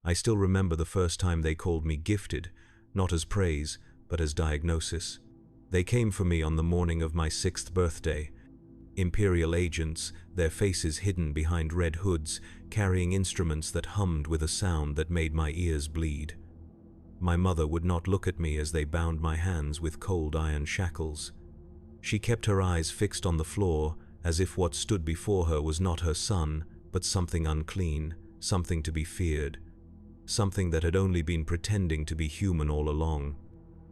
I still remember the first time they called me gifted, not as praise, but as diagnosis. They came for me on the morning of my 6th birthday. Imperial agents, their faces hidden behind red hoods, carrying instruments that hummed with a sound that made my ears bleed. My mother would not look at me as they bound my hands with cold iron shackles. She kept her eyes fixed on the floor, as if what stood before her was not her son, but something unclean, something to be feared, something that had only been pretending to be human all along.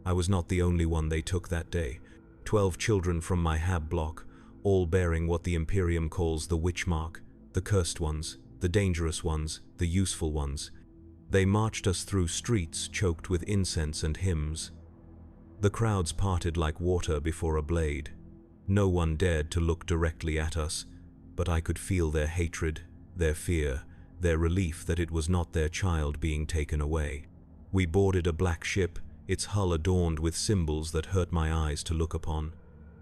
I was not the only one they took that day. 12 children from my hab block, all bearing what the Imperium calls the witch mark, the cursed ones, the dangerous ones, the useful ones. They marched us through streets choked with incense and hymns. The crowds parted like water before a blade. No one dared to look directly at us, but I could feel their hatred, their fear, their relief that it was not their child being taken away. We boarded a black ship, its hull adorned with symbols that hurt my eyes to look upon.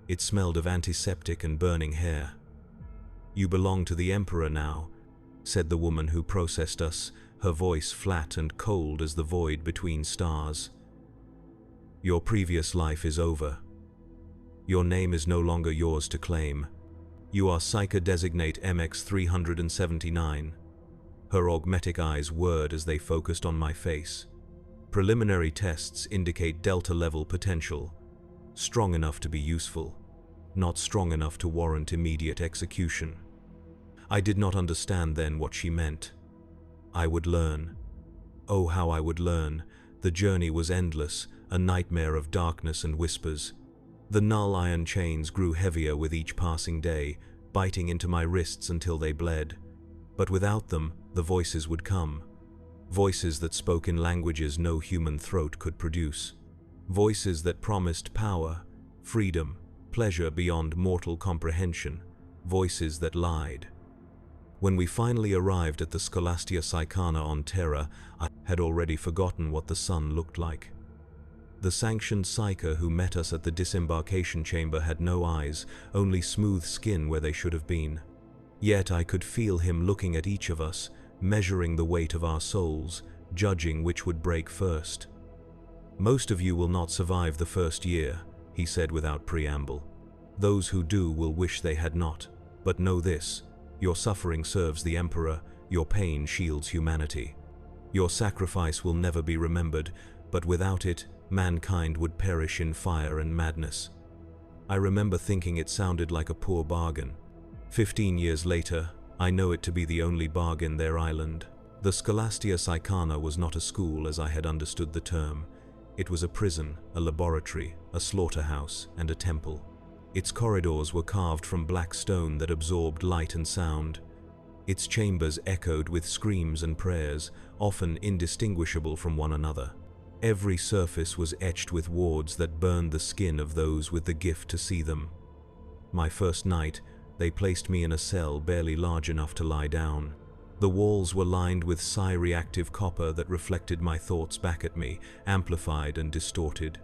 It smelled of antiseptic and burning hair. "You belong to the Emperor now," said the woman who processed us, her voice flat and cold as the void between stars. "Your previous life is over. Your name is no longer yours to claim. You are Psyker Designate MX-379. Her augmetic eyes whirred as they focused on my face. Preliminary tests indicate Delta-level potential. Strong enough to be useful, not strong enough to warrant immediate execution. I did not understand then what she meant. I would learn. Oh, how I would learn. The journey was endless, a nightmare of darkness and whispers. The null iron chains grew heavier with each passing day, biting into my wrists until they bled. But without them, the voices would come. Voices that spoke in languages no human throat could produce. Voices that promised power, freedom, pleasure beyond mortal comprehension. Voices that lied. When we finally arrived at the Scholastia Psychana on Terra, I had already forgotten what the sun looked like. The sanctioned psyker who met us at the disembarkation chamber had no eyes, only smooth skin where they should have been. Yet I could feel him looking at each of us, measuring the weight of our souls, judging which would break first. "Most of you will not survive the first year," he said without preamble. "Those who do will wish they had not. But know this, your suffering serves the Emperor, your pain shields humanity. Your sacrifice will never be remembered, but without it, mankind would perish in fire and madness." I remember thinking it sounded like a poor bargain. 15 years later, I know it to be the only bargain their island. The Scholastia Psychana was not a school as I had understood the term. It was a prison, a laboratory, a slaughterhouse, and a temple. Its corridors were carved from black stone that absorbed light and sound. Its chambers echoed with screams and prayers, often indistinguishable from one another. Every surface was etched with wards that burned the skin of those with the gift to see them. My first night, they placed me in a cell barely large enough to lie down. The walls were lined with psi-reactive copper that reflected my thoughts back at me, amplified and distorted.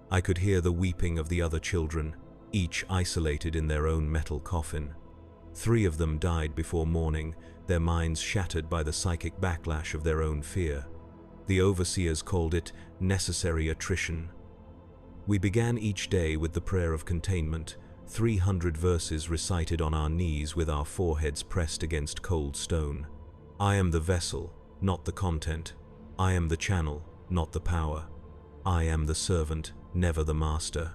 I could hear the weeping of the other children, each isolated in their own metal coffin. 3 of them died before morning, their minds shattered by the psychic backlash of their own fear. The overseers called it necessary attrition. We began each day with the prayer of containment, 300 verses recited on our knees with our foreheads pressed against cold stone. I am the vessel, not the content. I am the channel, not the power. I am the servant, never the master.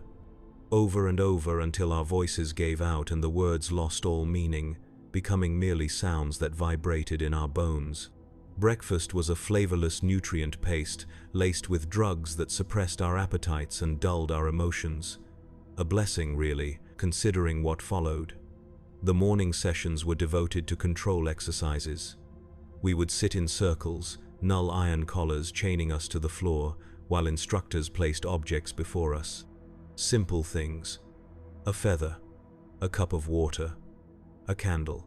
Over and over until our voices gave out and the words lost all meaning, becoming merely sounds that vibrated in our bones. Breakfast was a flavorless nutrient paste, laced with drugs that suppressed our appetites and dulled our emotions. A blessing, really, considering what followed. The morning sessions were devoted to control exercises. We would sit in circles, null iron collars chaining us to the floor, while instructors placed objects before us. Simple things. A feather, a cup of water, a candle.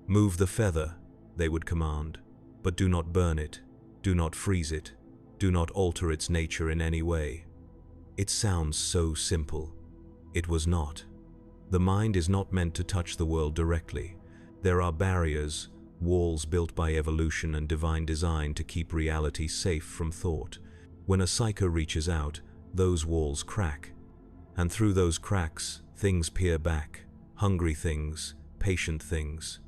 "Move the feather," they would command. "But do not burn it, do not freeze it, do not alter its nature in any way." It sounds so simple. It was not. The mind is not meant to touch the world directly. There are barriers, walls built by evolution and divine design to keep reality safe from thought. When a psyker reaches out, those walls crack, and through those cracks, things peer back, hungry things, patient things.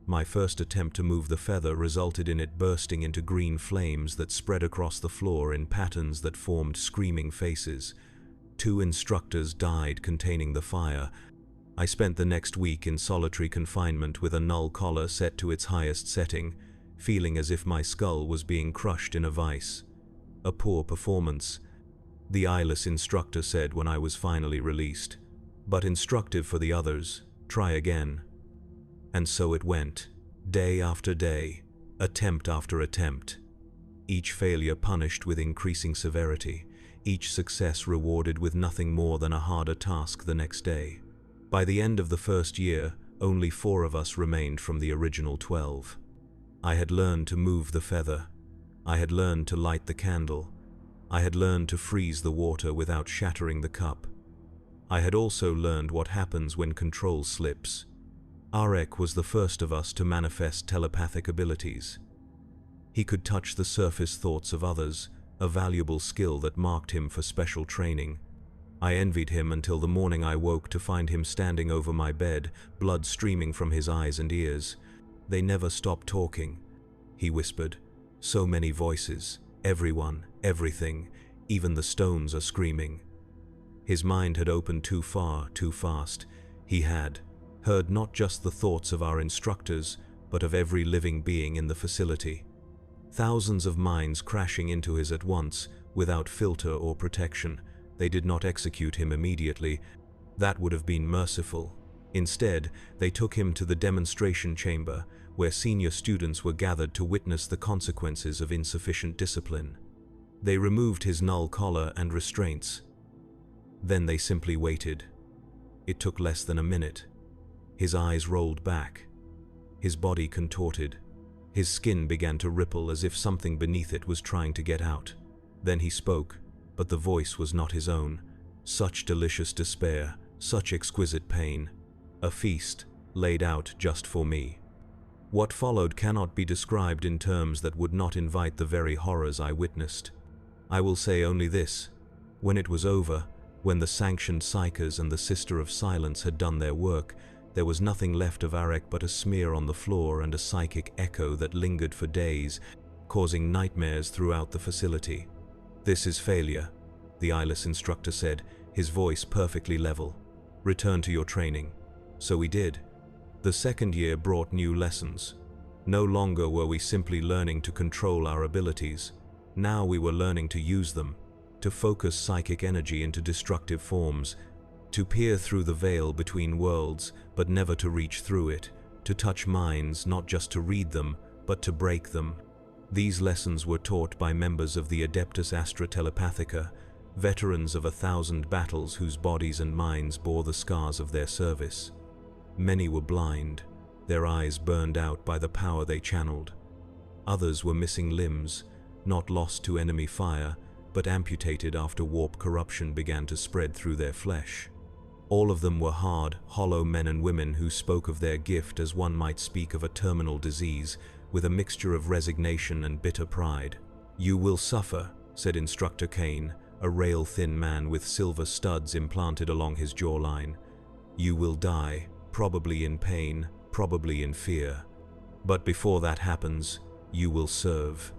My first attempt to move the feather resulted in it bursting into green flames that spread across the floor in patterns that formed screaming faces. 2 instructors died containing the fire. I spent the next week in solitary confinement with a null collar set to its highest setting, feeling as if my skull was being crushed in a vice. A poor performance, the eyeless instructor said when I was finally released, but instructive for the others. Try again. And so it went, day after day, attempt after attempt. Each failure punished with increasing severity, each success rewarded with nothing more than a harder task the next day. By the end of the first year, only 4 of us remained from the original 12. I had learned to move the feather. I had learned to light the candle. I had learned to freeze the water without shattering the cup. I had also learned what happens when control slips. Arek was the first of us to manifest telepathic abilities. He could touch the surface thoughts of others, a valuable skill that marked him for special training. I envied him until the morning I woke to find him standing over my bed, blood streaming from his eyes and ears. "They never stop talking," he whispered. "So many voices, everyone, everything, even the stones are screaming." His mind had opened too far, too fast. He had heard not just the thoughts of our instructors, but of every living being in the facility. Thousands of minds crashing into his at once, without filter or protection. They did not execute him immediately. That would have been merciful. Instead, they took him to the demonstration chamber, where senior students were gathered to witness the consequences of insufficient discipline. They removed his null collar and restraints. Then they simply waited. It took less than a minute. His eyes rolled back. His body contorted. His skin began to ripple as if something beneath it was trying to get out. Then he spoke, but the voice was not his own. Such delicious despair, such exquisite pain. A feast, laid out just for me. What followed cannot be described in terms that would not invite the very horrors I witnessed. I will say only this: when it was over, when the sanctioned psychers and the Sister of Silence had done their work, there was nothing left of Arek but a smear on the floor and a psychic echo that lingered for days, causing nightmares throughout the facility. "This is failure," the eyeless instructor said, his voice perfectly level. "Return to your training." So we did. The second year brought new lessons. No longer were we simply learning to control our abilities. Now we were learning to use them, to focus psychic energy into destructive forms, to peer through the veil between worlds, but never to reach through it, to touch minds not just to read them, but to break them. These lessons were taught by members of the Adeptus Astra Telepathica, veterans of 1,000 battles whose bodies and minds bore the scars of their service. Many were blind, their eyes burned out by the power they channeled. Others were missing limbs, not lost to enemy fire, but amputated after warp corruption began to spread through their flesh. All of them were hard, hollow men and women who spoke of their gift as one might speak of a terminal disease, with a mixture of resignation and bitter pride. "You will suffer," said Instructor Kane, a rail-thin man with silver studs implanted along his jawline. "You will die, probably in pain, probably in fear. But before that happens, you will serve.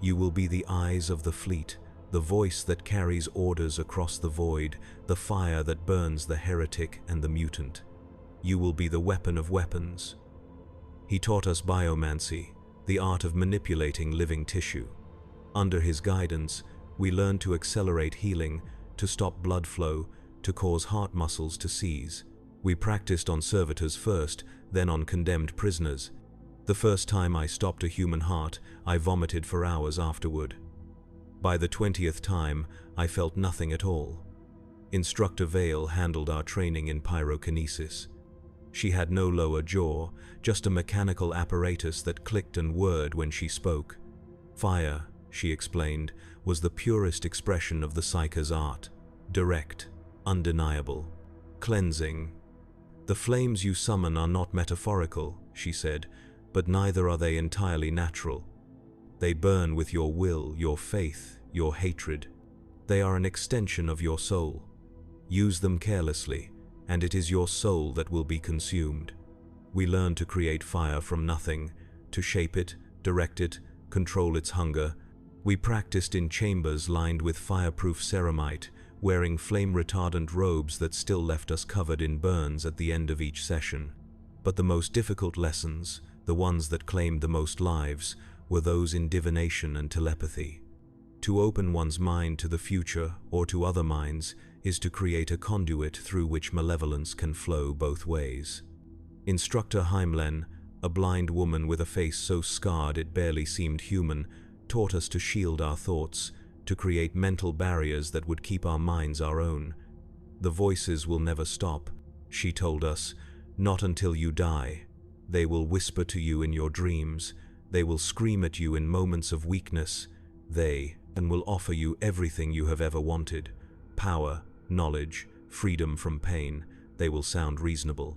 You will be the eyes of the fleet, the voice that carries orders across the void, the fire that burns the heretic and the mutant. You will be the weapon of weapons." He taught us biomancy, the art of manipulating living tissue. Under his guidance, we learned to accelerate healing, to stop blood flow, to cause heart muscles to seize. We practiced on servitors first, then on condemned prisoners. The first time I stopped a human heart, I vomited for hours afterward. By the 20th time, I felt nothing at all. Instructor Vale handled our training in pyrokinesis. She had no lower jaw, just a mechanical apparatus that clicked and whirred when she spoke. Fire, she explained, was the purest expression of the psyker's art. Direct, undeniable, cleansing. "The flames you summon are not metaphorical," she said. but neither are they entirely natural. They burn with your will, your faith, your hatred. They are an extension of your soul. Use them carelessly, and it is your soul that will be consumed. We learn to create fire from nothing, to shape it, direct it, control its hunger. We practiced in chambers lined with fireproof ceramite, wearing flame-retardant robes that still left us covered in burns at the end of each session. But the most difficult lessons, the ones that claimed the most lives, were those in divination and telepathy. To open one's mind to the future or to other minds is to create a conduit through which malevolence can flow both ways. Instructor Heimlen, a blind woman with a face so scarred it barely seemed human, taught us to shield our thoughts, to create mental barriers that would keep our minds our own. The voices will never stop, she told us, not until you die. They will whisper to you in your dreams. They will scream at you in moments of weakness. They will offer you everything you have ever wanted. Power, knowledge, freedom from pain. They will sound reasonable.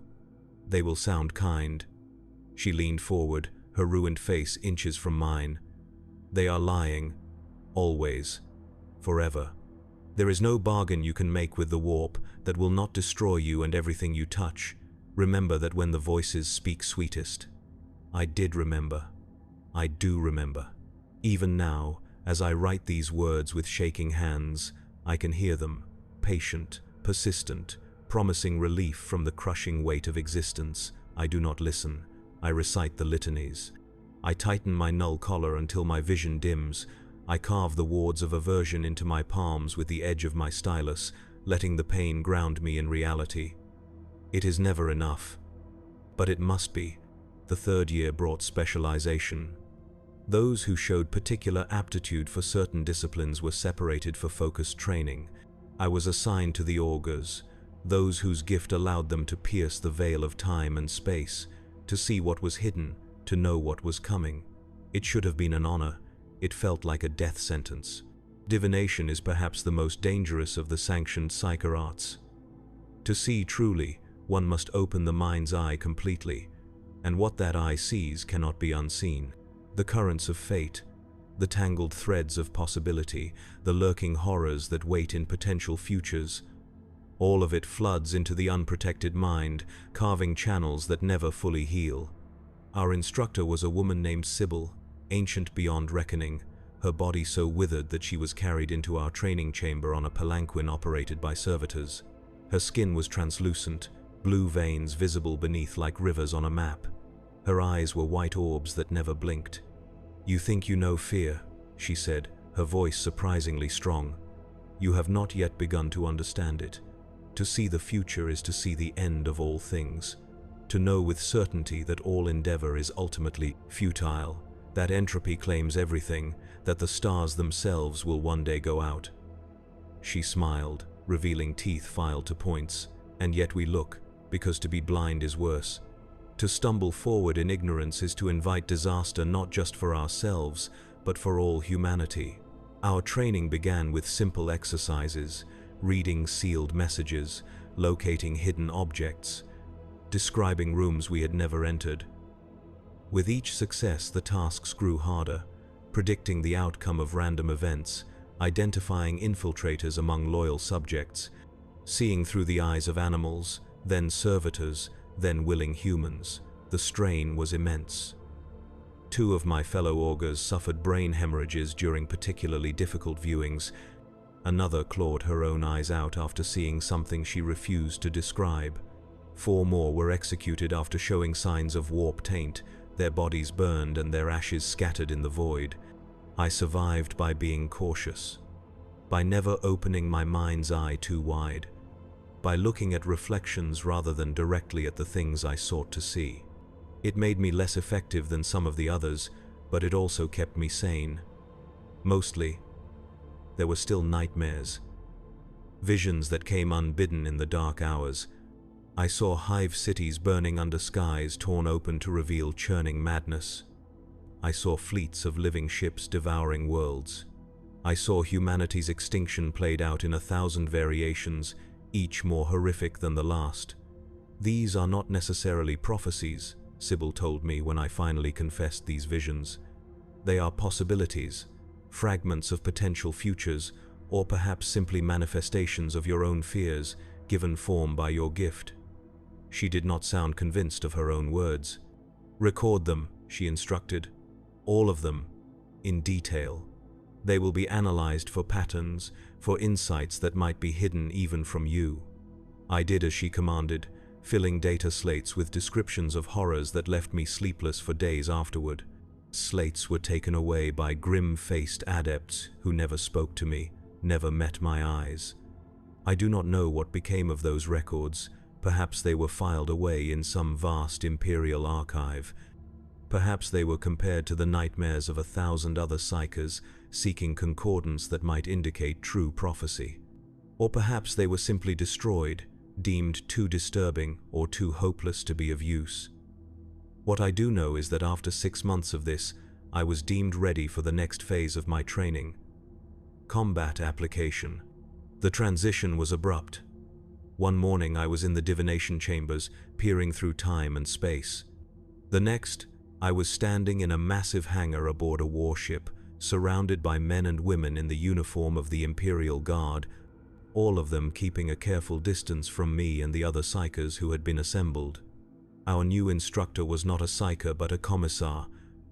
They will sound kind. She leaned forward, her ruined face inches from mine. They are lying. Always. Forever. There is no bargain you can make with the warp that will not destroy you and everything you touch. Remember that when the voices speak sweetest. I did remember. I do remember. Even now, as I write these words with shaking hands, I can hear them, patient, persistent, promising relief from the crushing weight of existence. I do not listen. I recite the litanies. I tighten my null collar until my vision dims. I carve the wards of aversion into my palms with the edge of my stylus, letting the pain ground me in reality. It is never enough. But it must be. The third year brought specialization. Those who showed particular aptitude for certain disciplines were separated for focused training. I was assigned to the augurs, those whose gift allowed them to pierce the veil of time and space, to see what was hidden, to know what was coming. It should have been an honor. It felt like a death sentence. Divination is perhaps the most dangerous of the sanctioned psyker arts. To see truly, one must open the mind's eye completely, and what that eye sees cannot be unseen. The currents of fate, the tangled threads of possibility, the lurking horrors that wait in potential futures. All of it floods into the unprotected mind, carving channels that never fully heal. Our instructor was a woman named Sybil, ancient beyond reckoning, her body so withered that she was carried into our training chamber on a palanquin operated by servitors. Her skin was translucent, blue veins visible beneath like rivers on a map. Her eyes were white orbs that never blinked. "You think you know fear," she said, her voice surprisingly strong. "You have not yet begun to understand it. To see the future is to see the end of all things. To know with certainty that all endeavor is ultimately futile, that entropy claims everything, that the stars themselves will one day go out." She smiled, revealing teeth filed to points. "And yet we look, because to be blind is worse. To stumble forward in ignorance is to invite disaster not just for ourselves, but for all humanity." Our training began with simple exercises, reading sealed messages, locating hidden objects, describing rooms we had never entered. With each success, the tasks grew harder, predicting the outcome of random events, identifying infiltrators among loyal subjects, seeing through the eyes of animals, then servitors, then willing humans. The strain was immense. 2 of my fellow augurs suffered brain hemorrhages during particularly difficult viewings. Another clawed her own eyes out after seeing something she refused to describe. 4 more were executed after showing signs of warp taint, their bodies burned and their ashes scattered in the void. I survived by being cautious, by never opening my mind's eye too wide, by looking at reflections rather than directly at the things I sought to see. It made me less effective than some of the others, but it also kept me sane. Mostly, there were still nightmares, visions that came unbidden in the dark hours. I saw hive cities burning under skies torn open to reveal churning madness. I saw fleets of living ships devouring worlds. I saw humanity's extinction played out in 1,000 variations, each more horrific than the last. These are not necessarily prophecies, Sybil told me when I finally confessed these visions. They are possibilities, fragments of potential futures, or perhaps simply manifestations of your own fears, given form by your gift. She did not sound convinced of her own words. Record them, she instructed. All of them, in detail. They will be analyzed for patterns, for insights that might be hidden even from you. I did as she commanded, filling data slates with descriptions of horrors that left me sleepless for days afterward. Slates were taken away by grim-faced adepts who never spoke to me, never met my eyes. I do not know what became of those records. Perhaps they were filed away in some vast Imperial archive. Perhaps they were compared to the nightmares of 1,000 other psychers seeking concordance that might indicate true prophecy. Or perhaps they were simply destroyed, deemed too disturbing or too hopeless to be of use. What I do know is that after 6 months of this, I was deemed ready for the next phase of my training. Combat application. The transition was abrupt. One morning I was in the divination chambers, peering through time and space. The next, I was standing in a massive hangar aboard a warship, surrounded by men and women in the uniform of the Imperial Guard, all of them keeping a careful distance from me and the other psychers who had been assembled. Our new instructor was not a psyker but a commissar,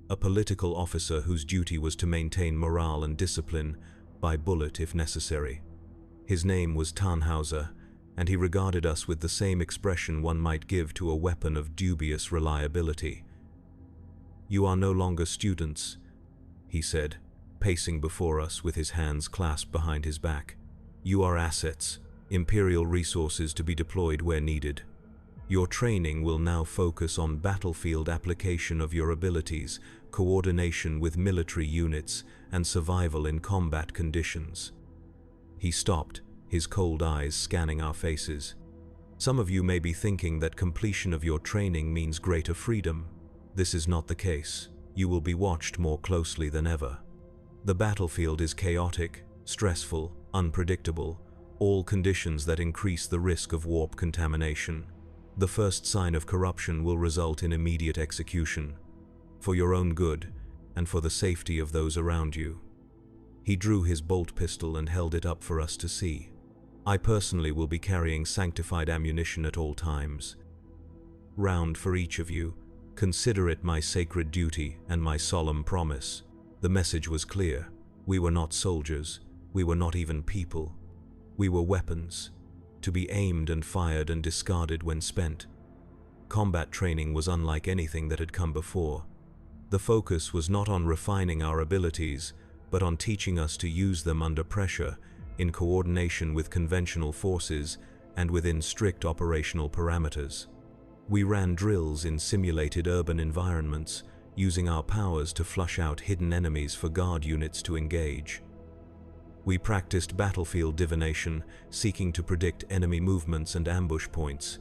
a political officer whose duty was to maintain morale and discipline, by bullet if necessary. His name was Tannhauser, and he regarded us with the same expression one might give to a weapon of dubious reliability. "You are no longer students," he said, pacing before us with his hands clasped behind his back. "You are assets, Imperial resources to be deployed where needed. Your training will now focus on battlefield application of your abilities, coordination with military units, and survival in combat conditions." He stopped, his cold eyes scanning our faces. "Some of you may be thinking that completion of your training means greater freedom. This is not the case. You will be watched more closely than ever. The battlefield is chaotic, stressful, unpredictable, all conditions that increase the risk of warp contamination. The first sign of corruption will result in immediate execution, for your own good and for the safety of those around you." He drew his bolt pistol and held it up for us to see. "I personally will be carrying sanctified ammunition at all times. Round for each of you. Consider it my sacred duty and my solemn promise." The message was clear. We were not soldiers. We were not even people. We were weapons, to be aimed and fired and discarded when spent. Combat training was unlike anything that had come before. The focus was not on refining our abilities, but on teaching us to use them under pressure, in coordination with conventional forces and within strict operational parameters. We ran drills in simulated urban environments, using our powers to flush out hidden enemies for guard units to engage. We practiced battlefield divination, seeking to predict enemy movements and ambush points.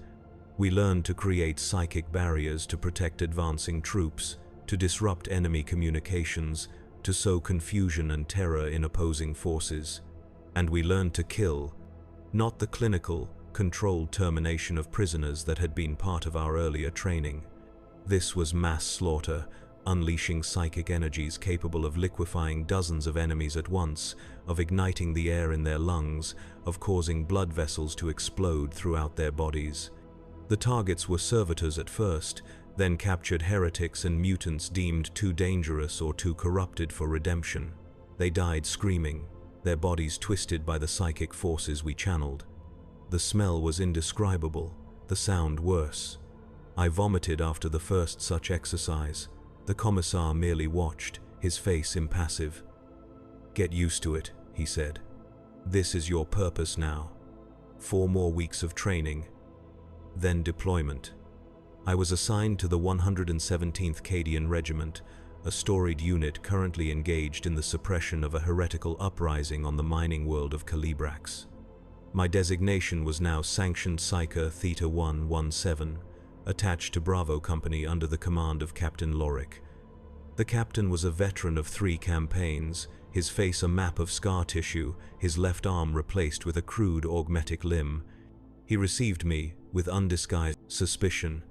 We learned to create psychic barriers to protect advancing troops, to disrupt enemy communications, to sow confusion and terror in opposing forces. And we learned to kill, not the clinical, controlled termination of prisoners that had been part of our earlier training. This was mass slaughter, unleashing psychic energies capable of liquefying dozens of enemies at once, of igniting the air in their lungs, of causing blood vessels to explode throughout their bodies. The targets were servitors at first, then captured heretics and mutants deemed too dangerous or too corrupted for redemption. They died screaming, their bodies twisted by the psychic forces we channeled. The smell was indescribable, the sound worse. I vomited after the first such exercise. The commissar merely watched, his face impassive. "Get used to it," he said. "This is your purpose now. 4 more weeks of training, then deployment." I was assigned to the 117th Cadian Regiment, a storied unit currently engaged in the suppression of a heretical uprising on the mining world of Calibrax. My designation was now Sanctioned Psyker Theta 117, attached to Bravo Company under the command of Captain Lorick. The captain was a veteran of 3 campaigns, his face a map of scar tissue, his left arm replaced with a crude augmetic limb. He received me with undisguised suspicion.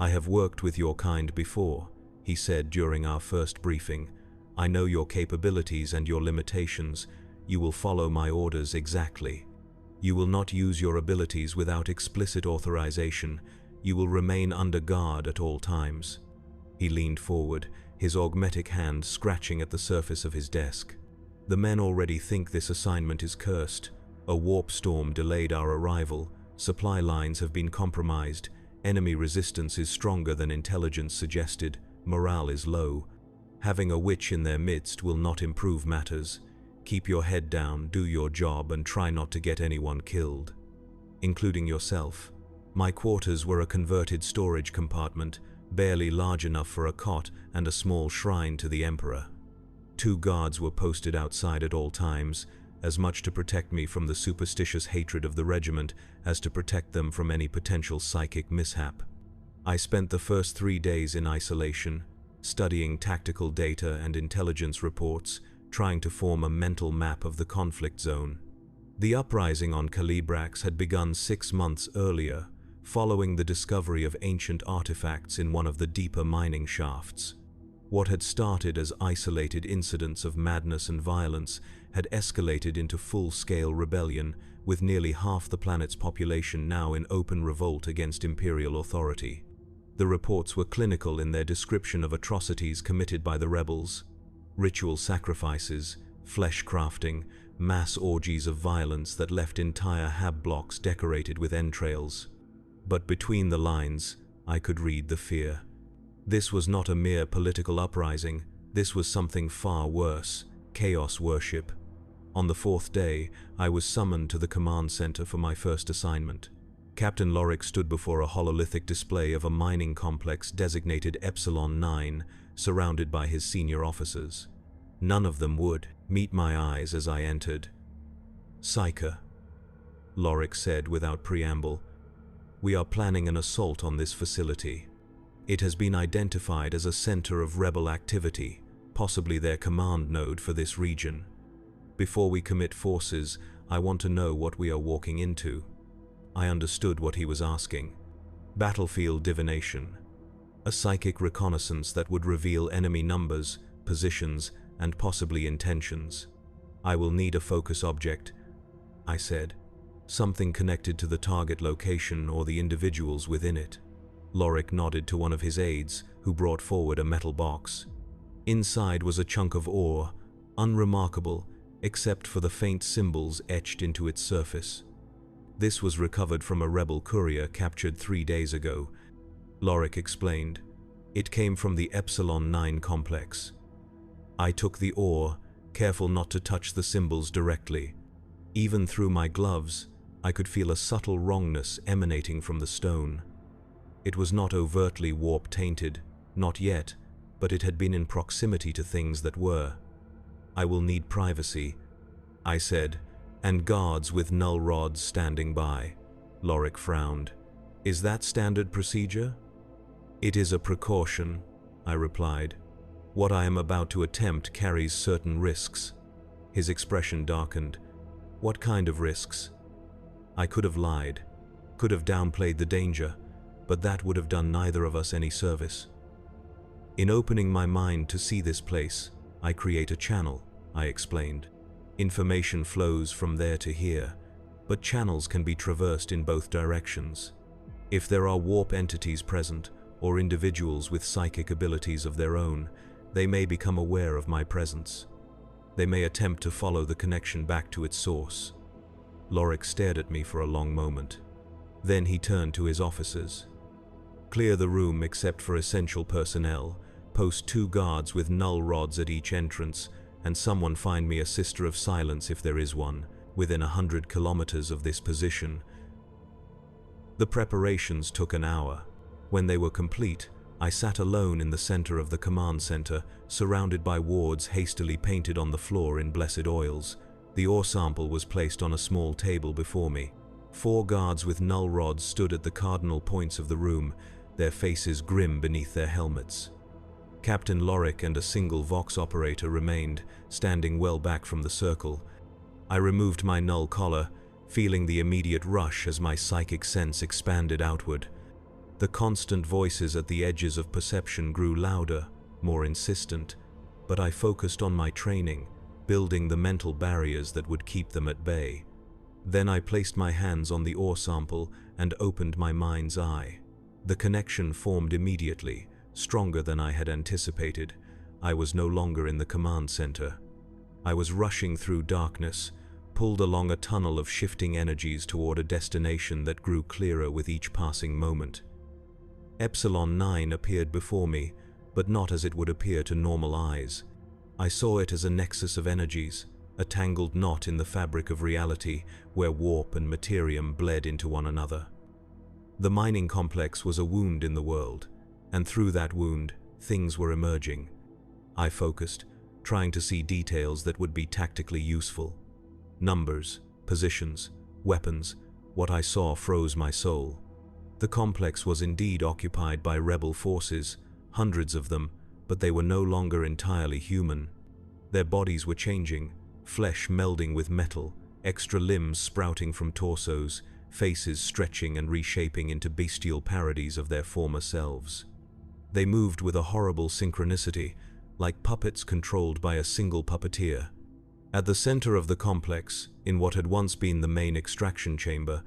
"I have worked with your kind before," he said during our first briefing. "I know your capabilities and your limitations. You will follow my orders exactly. You will not use your abilities without explicit authorization. You will remain under guard at all times." He leaned forward, his augmetic hand scratching at the surface of his desk. "The men already think this assignment is cursed. A warp storm delayed our arrival. Supply lines have been compromised. Enemy resistance is stronger than intelligence suggested. Morale is low. Having a witch in their midst will not improve matters. Keep your head down, do your job, and try not to get anyone killed, including yourself." My quarters were a converted storage compartment, barely large enough for a cot and a small shrine to the Emperor. 2 guards were posted outside at all times, as much to protect me from the superstitious hatred of the regiment as to protect them from any potential psychic mishap. I spent the first 3 days in isolation, studying tactical data and intelligence reports, trying to form a mental map of the conflict zone. The uprising on Calibrax had begun 6 months earlier, following the discovery of ancient artifacts in one of the deeper mining shafts. What had started as isolated incidents of madness and violence had escalated into full-scale rebellion, with nearly half the planet's population now in open revolt against Imperial authority. The reports were clinical in their description of atrocities committed by the rebels: ritual sacrifices, flesh crafting, mass orgies of violence that left entire hab blocks decorated with entrails. But between the lines, I could read the fear. This was not a mere political uprising. This was something far worse: chaos worship. On the 4th day, I was summoned to the command center for my first assignment. Captain Lorik stood before a hololithic display of a mining complex designated Epsilon 9, surrounded by his senior officers. None of them would meet my eyes as I entered. "Psyker," Lorik said without preamble, "we are planning an assault on this facility. It has been identified as a center of rebel activity, possibly their command node for this region. Before we commit forces, I want to know what we are walking into." I understood what he was asking. Battlefield divination. A psychic reconnaissance that would reveal enemy numbers, positions, and possibly intentions. "I will need a focus object," I said. "Something connected to the target location or the individuals within it." Lorik nodded to one of his aides, who brought forward a metal box. Inside was a chunk of ore, unremarkable except for the faint symbols etched into its surface. "This was recovered from a rebel courier captured 3 days ago," Lorik explained. "It came from the Epsilon 9 complex." I took the ore, careful not to touch the symbols directly. Even through my gloves, I could feel a subtle wrongness emanating from the stone. It was not overtly warp-tainted, not yet, but it had been in proximity to things that were. "I will need privacy," I said, "and guards with null rods standing by." Lorik frowned. "Is that standard procedure?" "It is a precaution," I replied. "What I am about to attempt carries certain risks." His expression darkened. "What kind of risks?" I could have lied, could have downplayed the danger, but that would have done neither of us any service. "In opening my mind to see this place, I create a channel," I explained. "Information flows from there to here, but channels can be traversed in both directions. If there are warp entities present, or individuals with psychic abilities of their own, they may become aware of my presence. They may attempt to follow the connection back to its source." Lorik stared at me for a long moment. Then he turned to his officers. "Clear the room except for essential personnel. Post 2 guards with null rods at each entrance, and someone find me a Sister of Silence if there is one, within 100 kilometers of this position." The preparations took an hour. When they were complete, I sat alone in the center of the command center, surrounded by wards hastily painted on the floor in blessed oils. The ore sample was placed on a small table before me. 4 guards with null rods stood at the cardinal points of the room, their faces grim beneath their helmets. Captain Lorik and a single Vox operator remained, standing well back from the circle. I removed my null collar, feeling the immediate rush as my psychic sense expanded outward. The constant voices at the edges of perception grew louder, more insistent, but I focused on my training, building the mental barriers that would keep them at bay. Then I placed my hands on the ore sample and opened my mind's eye. The connection formed immediately, stronger than I had anticipated. I was no longer in the command center. I was rushing through darkness, pulled along a tunnel of shifting energies toward a destination that grew clearer with each passing moment. Epsilon 9 appeared before me, but not as it would appear to normal eyes. I saw it as a nexus of energies, a tangled knot in the fabric of reality where warp and materium bled into one another. The mining complex was a wound in the world, and through that wound, things were emerging. I focused, trying to see details that would be tactically useful. Numbers, positions, weapons, what I saw froze my soul. The complex was indeed occupied by rebel forces, hundreds of them, but they were no longer entirely human. Their bodies were changing, flesh melding with metal, extra limbs sprouting from torsos, faces stretching and reshaping into bestial parodies of their former selves. They moved with a horrible synchronicity, like puppets controlled by a single puppeteer. At the center of the complex, in what had once been the main extraction chamber,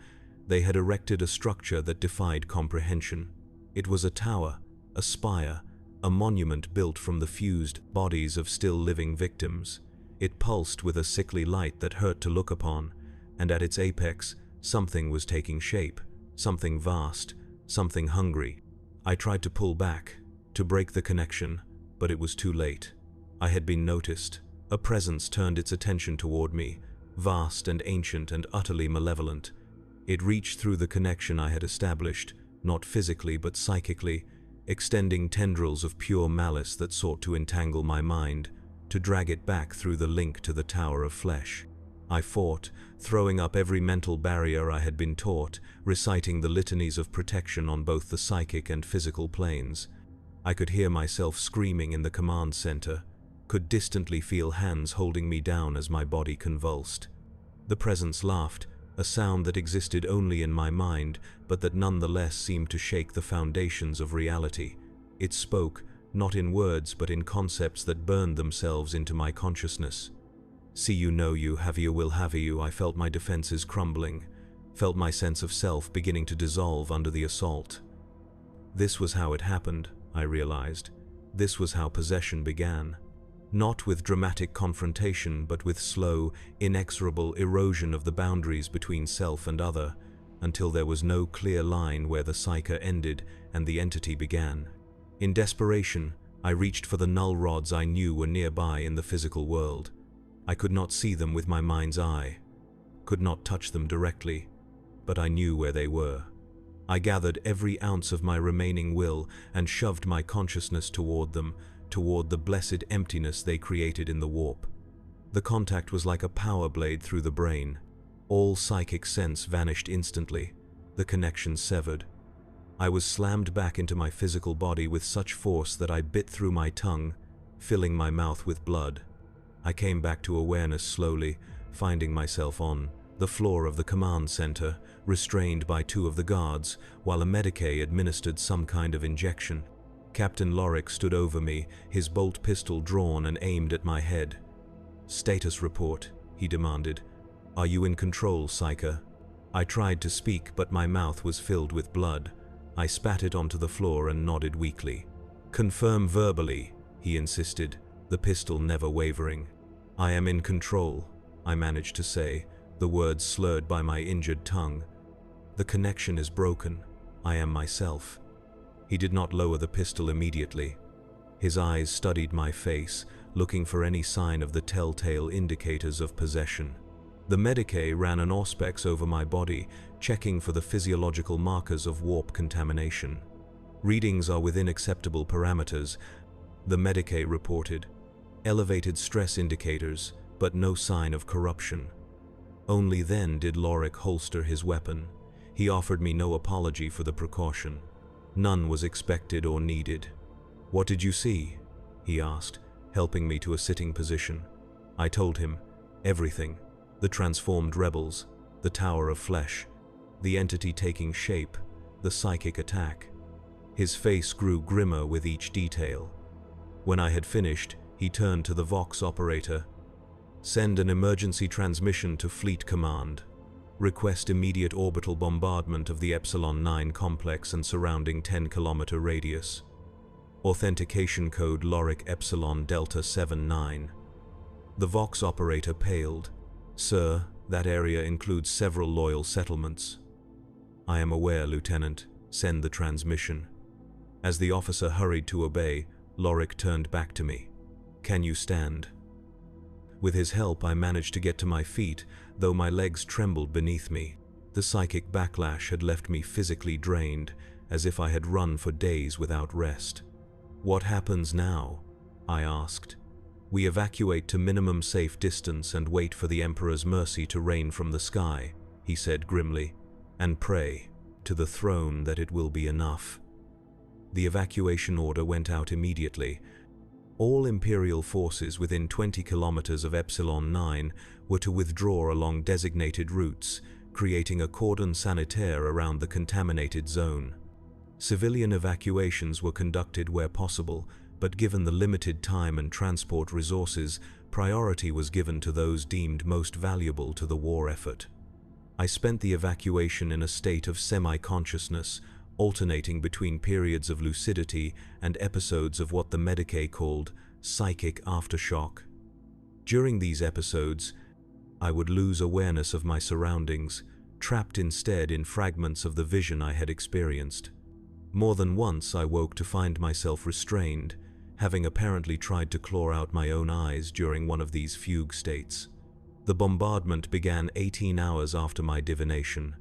they had erected a structure that defied comprehension. It was a tower, a spire, a monument built from the fused bodies of still living victims. It pulsed with a sickly light that hurt to look upon, and at its apex, something was taking shape, something vast, something hungry. I tried to pull back, to break the connection, but it was too late. I had been noticed. A presence turned its attention toward me, vast and ancient and utterly malevolent. It reached through the connection I had established, not physically but psychically, extending tendrils of pure malice that sought to entangle my mind, to drag it back through the link to the tower of flesh. I fought, throwing up every mental barrier I had been taught, reciting the litanies of protection on both the psychic and physical planes. I could hear myself screaming in the command center, could distantly feel hands holding me down as my body convulsed. The presence laughed, a sound that existed only in my mind, but that nonetheless seemed to shake the foundations of reality. It spoke, not in words but in concepts that burned themselves into my consciousness. See you, know you, have you, will have you. I felt my defenses crumbling, felt my sense of self beginning to dissolve under the assault. This was how it happened, I realized. This was how possession began. Not with dramatic confrontation, but with slow, inexorable erosion of the boundaries between self and other, until there was no clear line where the psyche ended and the entity began. In desperation, I reached for the null rods I knew were nearby in the physical world. I could not see them with my mind's eye, could not touch them directly, but I knew where they were. I gathered every ounce of my remaining will and shoved my consciousness toward them, toward the blessed emptiness they created in the warp. The contact was like a power blade through the brain. All psychic sense vanished instantly, the connection severed. I was slammed back into my physical body with such force that I bit through my tongue, filling my mouth with blood. I came back to awareness slowly, finding myself on the floor of the command center, restrained by two of the guards, while a medicae administered some kind of injection. Captain Lorick stood over me, his bolt pistol drawn and aimed at my head. "Status report," he demanded. "Are you in control, Psyche?" I tried to speak, but my mouth was filled with blood. I spat it onto the floor and nodded weakly. "Confirm verbally," he insisted, the pistol never wavering. "I am in control," I managed to say, the words slurred by my injured tongue. "The connection is broken. I am myself." He did not lower the pistol immediately. His eyes studied my face, looking for any sign of the telltale indicators of possession. The medicae ran an auspex over my body, checking for the physiological markers of warp contamination. "Readings are within acceptable parameters," the medicae reported. "Elevated stress indicators, but no sign of corruption." Only then did Lorick holster his weapon. He offered me no apology for the precaution. None was expected or needed. "What did you see?" he asked, helping me to a sitting position. I told him everything: the transformed rebels, the tower of flesh, the entity taking shape, the psychic attack. His face grew grimmer with each detail. When I had finished, he turned to the Vox operator. "Send an emergency transmission to Fleet Command. Request immediate orbital bombardment of the Epsilon 9 complex and surrounding 10-kilometer radius. Authentication code Loric Epsilon Delta 79. The Vox operator paled. "Sir, that area includes several loyal settlements." "I am aware, Lieutenant. Send the transmission." As the officer hurried to obey, Loric turned back to me. "Can you stand?" With his help, I managed to get to my feet, though my legs trembled beneath me. The psychic backlash had left me physically drained, as if I had run for days without rest. "What happens now?" I asked. "We evacuate to minimum safe distance and wait for the Emperor's mercy to rain from the sky," he said grimly, "and pray to the throne that it will be enough." The evacuation order went out immediately. All Imperial forces within 20 kilometers of Epsilon 9 were to withdraw along designated routes, creating a cordon sanitaire around the contaminated zone. Civilian evacuations were conducted where possible, but given the limited time and transport resources, priority was given to those deemed most valuable to the war effort. I spent the evacuation in a state of semi-consciousness, alternating between periods of lucidity and episodes of what the Medicae called psychic aftershock. During these episodes, I would lose awareness of my surroundings, trapped instead in fragments of the vision I had experienced. More than once I woke to find myself restrained, having apparently tried to claw out my own eyes during one of these fugue states. The bombardment began 18 hours after my divination.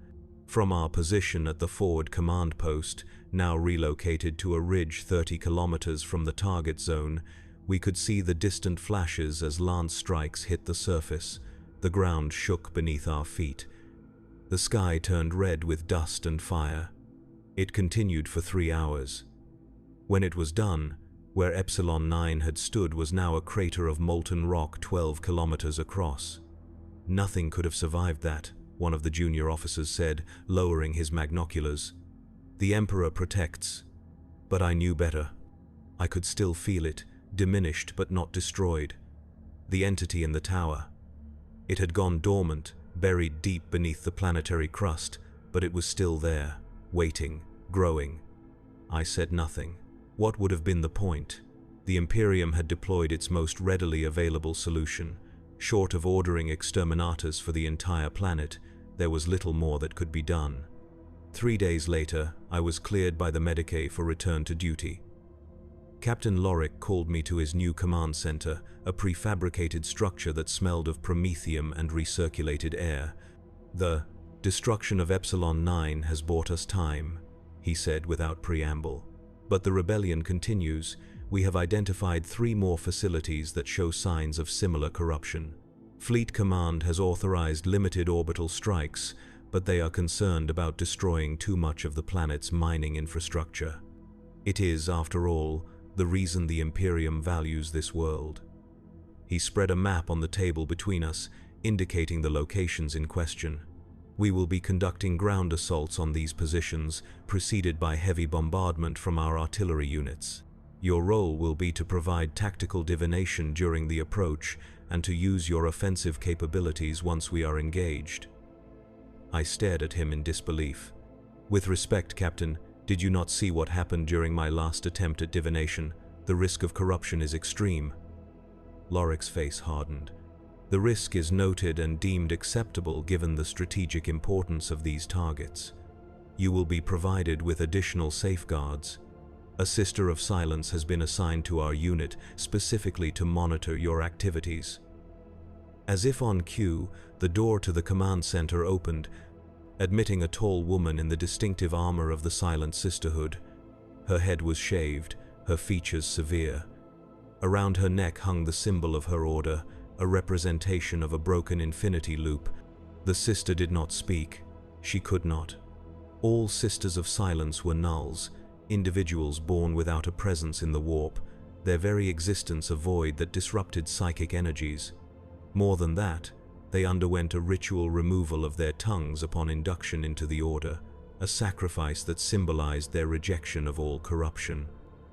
From our position at the forward command post, now relocated to a ridge 30 kilometers from the target zone, we could see the distant flashes as lance strikes hit the surface. The ground shook beneath our feet. The sky turned red with dust and fire. It continued for 3 hours. When it was done, where Epsilon 9 had stood was now a crater of molten rock 12 kilometers across. "Nothing could have survived that," one of the junior officers said, lowering his magnoculars. "The Emperor protects." But I knew better. I could still feel it, diminished but not destroyed. The entity in the tower. It had gone dormant, buried deep beneath the planetary crust, but it was still there, waiting, growing. I said nothing. What would have been the point? The Imperium had deployed its most readily available solution. Short of ordering exterminators for the entire planet, there was little more that could be done. 3 days later, I was cleared by the Medicae for return to duty. Captain Loric called me to his new command center, a prefabricated structure that smelled of promethium and recirculated air. "The destruction of Epsilon 9 has bought us time," he said without preamble. "But the rebellion continues. We have identified 3 more facilities that show signs of similar corruption. Fleet Command has authorized limited orbital strikes, but they are concerned about destroying too much of the planet's mining infrastructure. It is, after all, the reason the Imperium values this world." He spread a map on the table between us, indicating the locations in question. "We will be conducting ground assaults on these positions, preceded by heavy bombardment from our artillery units. Your role will be to provide tactical divination during the approach and to use your offensive capabilities once we are engaged." I stared at him in disbelief. "With respect, Captain, did you not see what happened during my last attempt at divination? The risk of corruption is extreme." Loric's face hardened. "The risk is noted and deemed acceptable given the strategic importance of these targets. You will be provided with additional safeguards. A Sister of Silence has been assigned to our unit specifically to monitor your activities." As if on cue, the door to the command center opened, admitting a tall woman in the distinctive armor of the Silent Sisterhood. Her head was shaved, her features severe. Around her neck hung the symbol of her order, a representation of a broken infinity loop. The sister did not speak. She could not. All Sisters of Silence were nulls, individuals born without a presence in the warp, their very existence a void that disrupted psychic energies. More than that, they underwent a ritual removal of their tongues upon induction into the order, a sacrifice that symbolized their rejection of all corruption.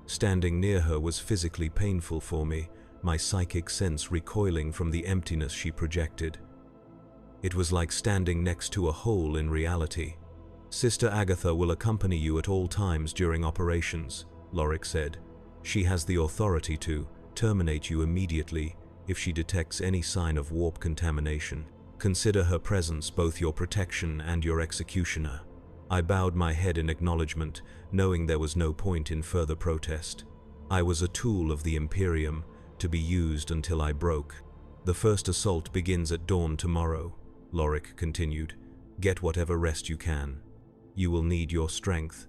Standing near her was physically painful for me, my psychic sense recoiling from the emptiness she projected. It was like standing next to a hole in reality. "Sister Agatha will accompany you at all times during operations," Lorik said. "She has the authority to terminate you immediately if she detects any sign of warp contamination. Consider her presence both your protection and your executioner." I bowed my head in acknowledgement, knowing there was no point in further protest. I was a tool of the Imperium, to be used until I broke. "The first assault begins at dawn tomorrow," Lorik continued. "Get whatever rest you can. You will need your strength."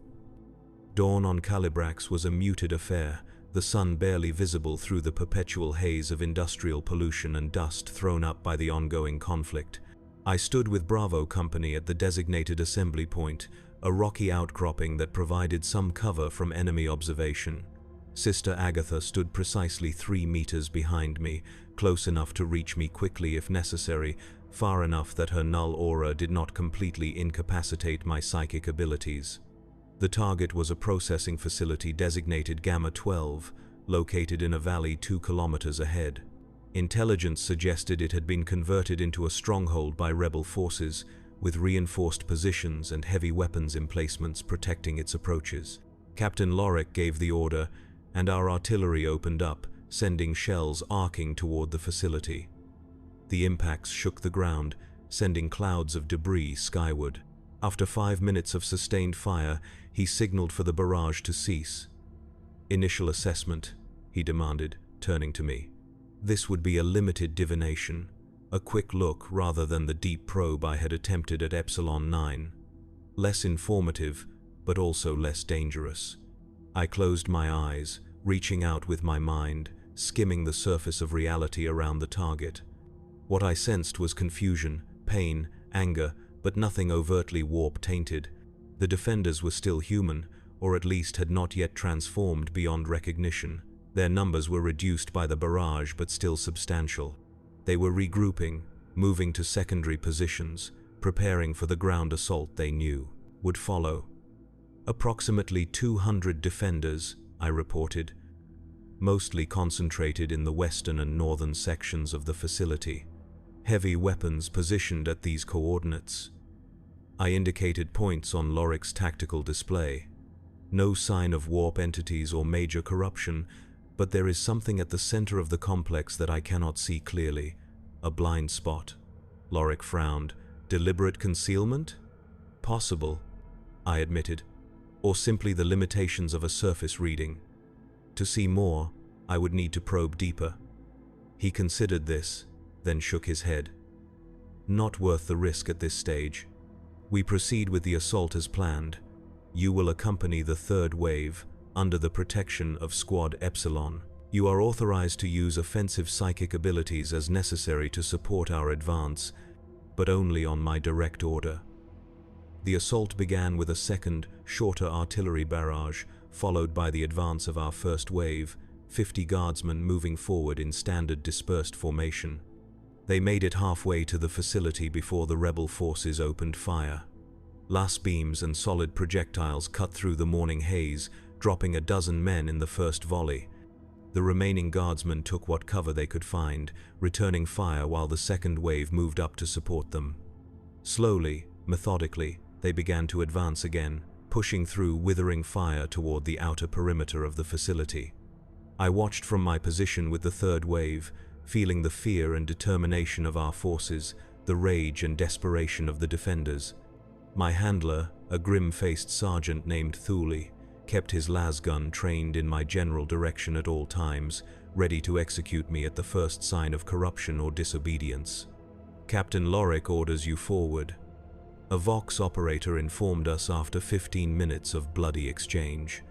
Dawn on Calibrax was a muted affair, the sun barely visible through the perpetual haze of industrial pollution and dust thrown up by the ongoing conflict. I stood with Bravo Company at the designated assembly point, a rocky outcropping that provided some cover from enemy observation. Sister Agatha stood precisely 3 meters behind me, close enough to reach me quickly if necessary, far enough that her null aura did not completely incapacitate my psychic abilities. The target was a processing facility designated Gamma 12, located in a valley 2 kilometers ahead. Intelligence suggested it had been converted into a stronghold by rebel forces, with reinforced positions and heavy weapons emplacements protecting its approaches. Captain Lorik gave the order, and our artillery opened up, sending shells arcing toward the facility. The impacts shook the ground, sending clouds of debris skyward. After 5 minutes of sustained fire, he signaled for the barrage to cease. "Initial assessment," he demanded, turning to me. This would be a limited divination, a quick look rather than the deep probe I had attempted at Epsilon 9. Less informative, but also less dangerous. I closed my eyes, reaching out with my mind, skimming the surface of reality around the target. What I sensed was confusion, pain, anger, but nothing overtly warp-tainted. The defenders were still human, or at least had not yet transformed beyond recognition. Their numbers were reduced by the barrage, but still substantial. They were regrouping, moving to secondary positions, preparing for the ground assault they knew would follow. "Approximately 200 defenders," I reported, mostly concentrated in the western and northern sections of the facility. Heavy weapons positioned at these coordinates. I indicated points on Lorik's tactical display. No sign of warp entities or major corruption, but there is something at the center of the complex that I cannot see clearly. A blind spot. Lorik frowned. "Deliberate concealment?" "Possible," I admitted. "Or simply the limitations of a surface reading. To see more, I would need to probe deeper." He considered this, then shook his head. "Not worth the risk at this stage. We proceed with the assault as planned. You will accompany the third wave, under the protection of Squad Epsilon. You are authorized to use offensive psychic abilities as necessary to support our advance, but only on my direct order." The assault began with a second, shorter artillery barrage, followed by the advance of our first wave, 50 guardsmen moving forward in standard dispersed formation. They made it halfway to the facility before the rebel forces opened fire. Las beams and solid projectiles cut through the morning haze, dropping a dozen men in the first volley. The remaining guardsmen took what cover they could find, returning fire while the second wave moved up to support them. Slowly, methodically, they began to advance again, pushing through withering fire toward the outer perimeter of the facility. I watched from my position with the third wave, feeling the fear and determination of our forces, the rage and desperation of the defenders. My handler, a grim-faced sergeant named Thule, kept his lasgun trained in my general direction at all times, ready to execute me at the first sign of corruption or disobedience. "Captain Lorik orders you forward," a Vox operator informed us after 15 minutes of bloody exchange.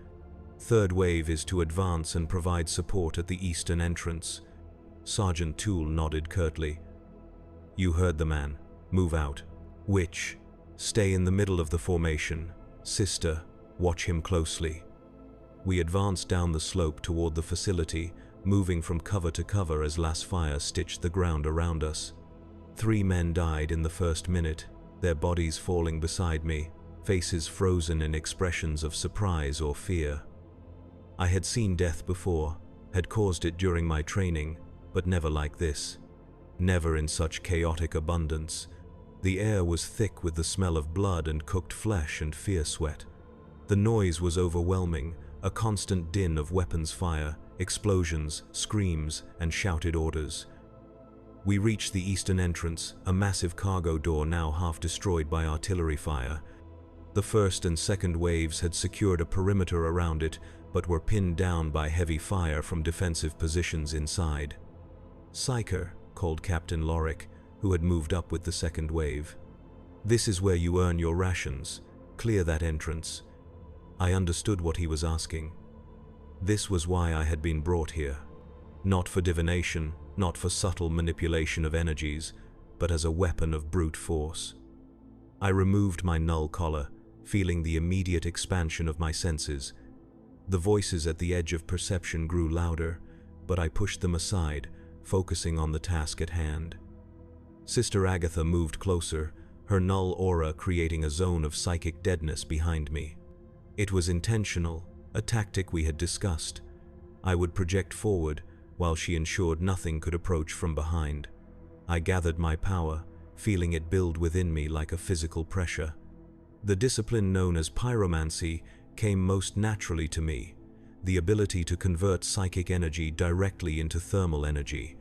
"Third wave is to advance and provide support at the eastern entrance." Sergeant Toole nodded curtly. "You heard the man. Move out." "Which?" "Stay in the middle of the formation. Sister, watch him closely." We advanced down the slope toward the facility, moving from cover to cover as las fire stitched the ground around us. 3 men died in the first minute, their bodies falling beside me. faces frozen in expressions of surprise or fear. I had seen death before, had caused it during my training, but never like this. Never in such chaotic abundance. The air was thick with the smell of blood and cooked flesh and fear sweat. The noise was overwhelming, a constant din of weapons fire, explosions, screams, and shouted orders. We reached the eastern entrance, a massive cargo door now half destroyed by artillery fire. The first and second waves had secured a perimeter around it, but were pinned down by heavy fire from defensive positions inside. "Psyker," called Captain Lorick, who had moved up with the second wave. "This is where you earn your rations. Clear that entrance." I understood what he was asking. This was why I had been brought here. Not for divination, not for subtle manipulation of energies, but as a weapon of brute force. I removed my null collar, feeling the immediate expansion of my senses. The voices at the edge of perception grew louder, but I pushed them aside, focusing on the task at hand. Sister Agatha moved closer, her null aura creating a zone of psychic deadness behind me. It was intentional, a tactic we had discussed. I would project forward, while she ensured nothing could approach from behind. I gathered my power, feeling it build within me like a physical pressure. The discipline known as pyromancy came most naturally to me, the ability to convert psychic energy directly into thermal energy.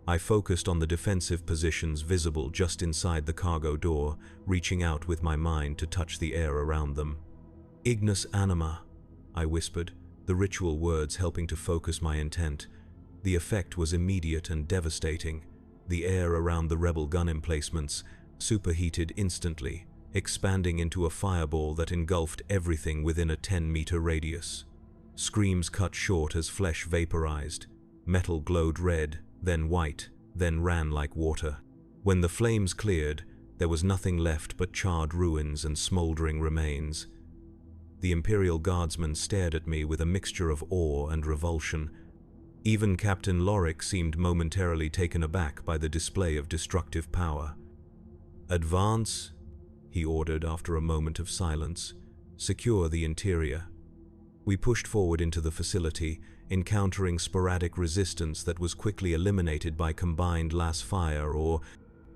I focused on the defensive positions visible just inside the cargo door, reaching out with my mind to touch the air around them. "Ignis anima," I whispered, the ritual words helping to focus my intent. The effect was immediate and devastating. The air around the rebel gun emplacements superheated instantly, expanding into a fireball that engulfed everything within a 10-meter radius. Screams cut short as flesh vaporized. Metal glowed red, then white, then ran like water. When the flames cleared, there was nothing left but charred ruins and smoldering remains. The Imperial Guardsmen stared at me with a mixture of awe and revulsion. Even Captain Lorick seemed momentarily taken aback by the display of destructive power. "Advance," he ordered after a moment of silence. "Secure the interior." We pushed forward into the facility, encountering sporadic resistance that was quickly eliminated by combined las fire or,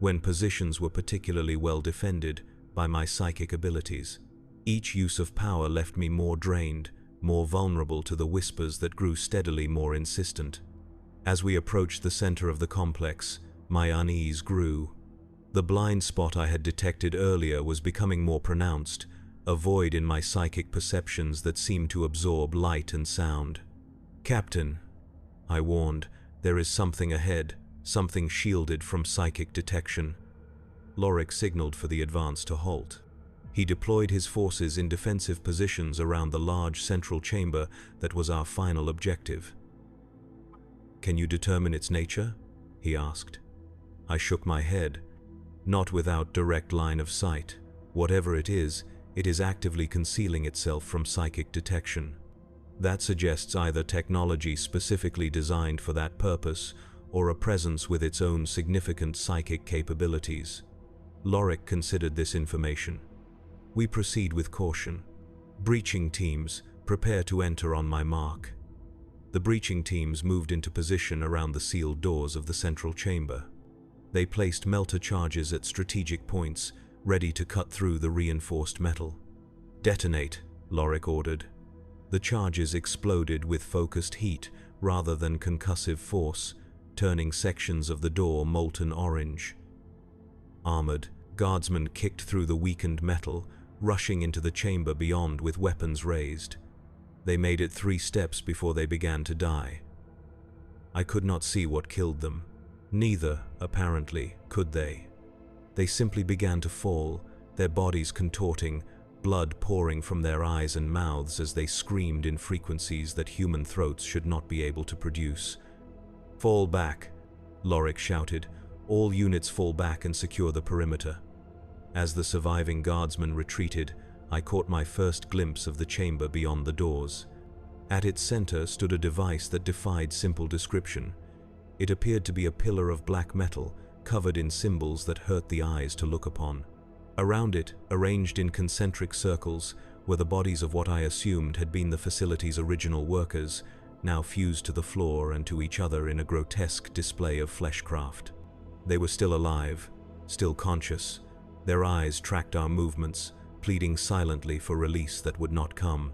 when positions were particularly well defended, by my psychic abilities. Each use of power left me more drained, more vulnerable to the whispers that grew steadily more insistent. As we approached the center of the complex, my unease grew. The blind spot I had detected earlier was becoming more pronounced, a void in my psychic perceptions that seemed to absorb light and sound. "Captain," I warned, "there is something ahead, something shielded from psychic detection." Lorick signaled for the advance to halt. He deployed his forces in defensive positions around the large central chamber that was our final objective. "Can you determine its nature?" he asked. I shook my head. "Not without direct line of sight. Whatever it is actively concealing itself from psychic detection. That suggests either technology specifically designed for that purpose, or a presence with its own significant psychic capabilities." Lorick considered this information. "We proceed with caution. Breaching teams, prepare to enter on my mark." The breaching teams moved into position around the sealed doors of the central chamber. They placed melter charges at strategic points, ready to cut through the reinforced metal. "Detonate," Lorick ordered. The charges exploded with focused heat rather than concussive force, turning sections of the door molten orange. Armored, guardsmen kicked through the weakened metal, rushing into the chamber beyond with weapons raised. They made it 3 steps before they began to die. I could not see what killed them. Neither, apparently, could they. They simply began to fall, their bodies contorting, blood pouring from their eyes and mouths as they screamed in frequencies that human throats should not be able to produce. "Fall back," Lorick shouted. "All units fall back and secure the perimeter." As the surviving guardsmen retreated, I caught my first glimpse of the chamber beyond the doors. At its center stood a device that defied simple description. It appeared to be a pillar of black metal, covered in symbols that hurt the eyes to look upon. Around it, arranged in concentric circles, were the bodies of what I assumed had been the facility's original workers, now fused to the floor and to each other in a grotesque display of fleshcraft. They were still alive, still conscious. Their eyes tracked our movements, pleading silently for release that would not come.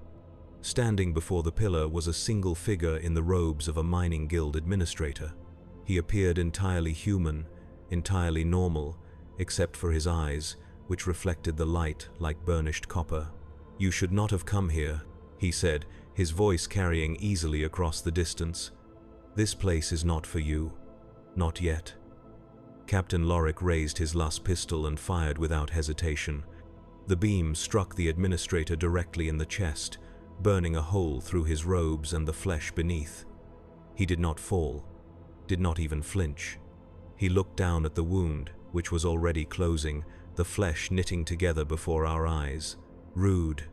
Standing before the pillar was a single figure in the robes of a mining guild administrator. He appeared entirely human, entirely normal, except for his eyes, which reflected the light like burnished copper. "You should not have come here," he said, his voice carrying easily across the distance. "This place is not for you. Not yet." Captain Lorick raised his last pistol and fired without hesitation. The beam struck the administrator directly in the chest, burning a hole through his robes and the flesh beneath. He did not fall, did not even flinch. He looked down at the wound, which was already closing, the flesh knitting together before our eyes. "Rude,"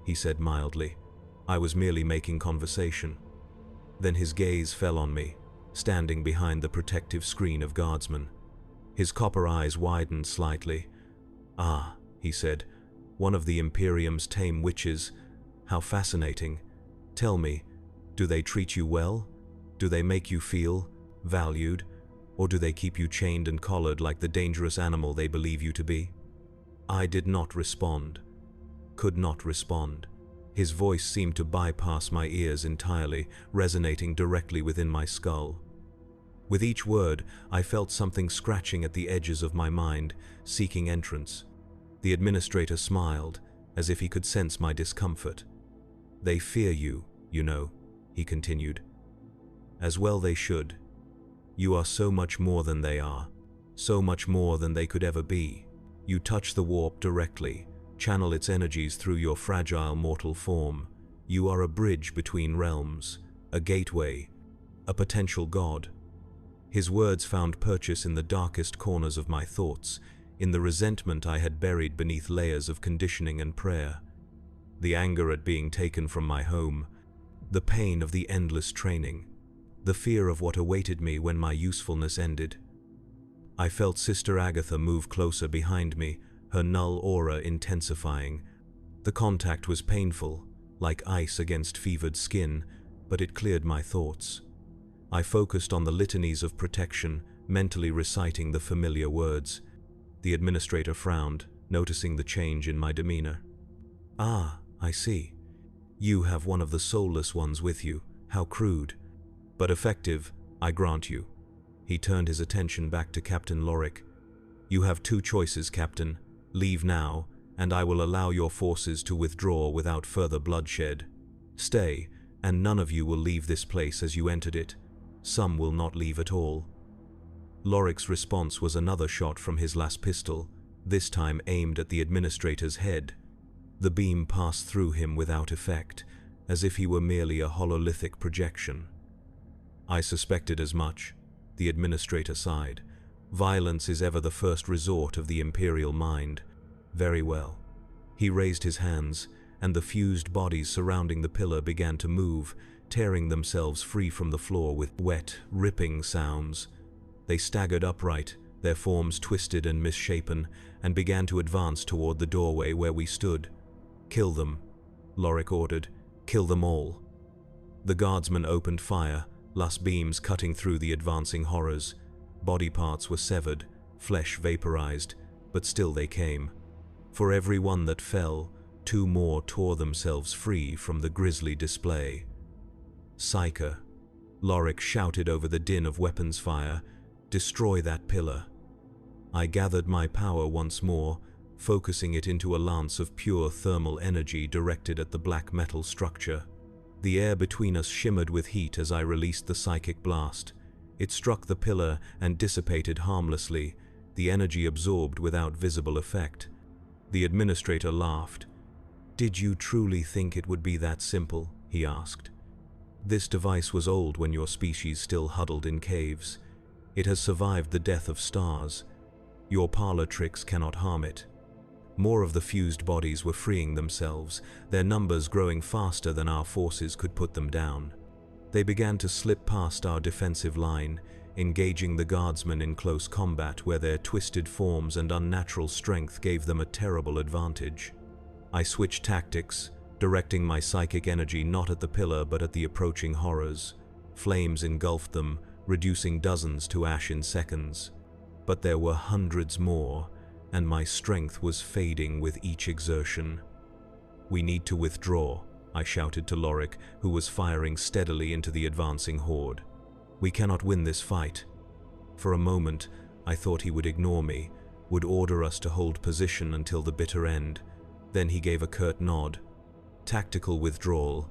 he said mildly. "I was merely making conversation." Then his gaze fell on me, standing behind the protective screen of guardsmen. His copper eyes widened slightly. "Ah," he said, "one of the Imperium's tame witches. How fascinating. Tell me, do they treat you well? Do they make you feel valued? Or do they keep you chained and collared like the dangerous animal they believe you to be?" I did not respond. Could not respond. His voice seemed to bypass my ears entirely, resonating directly within my skull. With each word, I felt something scratching at the edges of my mind, seeking entrance. The administrator smiled, as if he could sense my discomfort. "They fear you, you know," he continued. "As well they should. You are so much more than they are, so much more than they could ever be. You touch the warp directly, channel its energies through your fragile mortal form. You are a bridge between realms, a gateway, a potential god." His words found purchase in the darkest corners of my thoughts, in the resentment I had buried beneath layers of conditioning and prayer. The anger at being taken from my home, the pain of the endless training, the fear of what awaited me when my usefulness ended. I felt Sister Agatha move closer behind me, her null aura intensifying. The contact was painful, like ice against fevered skin, but it cleared my thoughts. I focused on the litanies of protection, mentally reciting the familiar words. The administrator frowned, noticing the change in my demeanor. "Ah, I see. You have one of the soulless ones with you. How crude. But effective, I grant you." He turned his attention back to Captain Lorick. "You have two choices, Captain. Leave now, and I will allow your forces to withdraw without further bloodshed. Stay, and none of you will leave this place as you entered it. Some will not leave at all." Lorick's response was another shot from his last pistol, this time aimed at the administrator's head. The beam passed through him without effect, as if he were merely a hololithic projection. "I suspected as much," the administrator sighed. "Violence is ever the first resort of the Imperial mind. Very well." He raised his hands, and the fused bodies surrounding the pillar began to move, tearing themselves free from the floor with wet, ripping sounds. They staggered upright, their forms twisted and misshapen, and began to advance toward the doorway where we stood. "Kill them," Lorick ordered. "Kill them all." The guardsmen opened fire, last beams cutting through the advancing horrors. Body parts were severed, flesh vaporized, but still they came. For every one that fell, two more tore themselves free from the grisly display. "Psyker," Lorick shouted over the din of weapons fire, "destroy that pillar." I gathered my power once more, focusing it into a lance of pure thermal energy directed at the black metal structure. The air between us shimmered with heat as I released the psychic blast. It struck the pillar and dissipated harmlessly, the energy absorbed without visible effect. The administrator laughed. "Did you truly think it would be that simple?" he asked. "This device was old when your species still huddled in caves. It has survived the death of stars. Your parlor tricks cannot harm it." More of the fused bodies were freeing themselves, their numbers growing faster than our forces could put them down. They began to slip past our defensive line, engaging the guardsmen in close combat where their twisted forms and unnatural strength gave them a terrible advantage. I switched tactics, directing my psychic energy not at the pillar but at the approaching horrors. Flames engulfed them, reducing dozens to ash in seconds. But there were hundreds more, and my strength was fading with each exertion. "We need to withdraw," I shouted to Lorik, who was firing steadily into the advancing horde. "We cannot win this fight." For a moment, I thought he would ignore me, would order us to hold position until the bitter end. Then he gave a curt nod. "Tactical withdrawal,"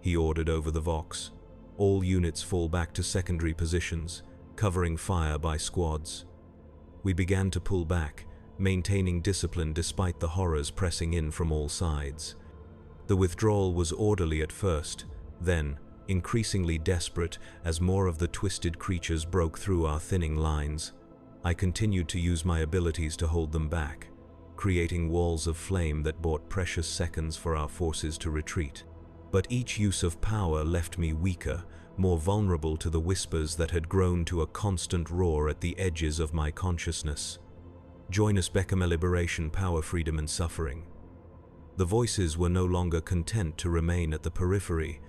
he ordered over the vox. "All units fall back to secondary positions, covering fire by squads." We began to pull back, maintaining discipline despite the horrors pressing in from all sides. The withdrawal was orderly at first, then increasingly desperate as more of the twisted creatures broke through our thinning lines. I continued to use my abilities to hold them back, creating walls of flame that bought precious seconds for our forces to retreat. But each use of power left me weaker, more vulnerable to the whispers that had grown to a constant roar at the edges of my consciousness. "Join us, Beckham, liberation, power, freedom, and suffering." The voices were no longer content to remain at the periphery.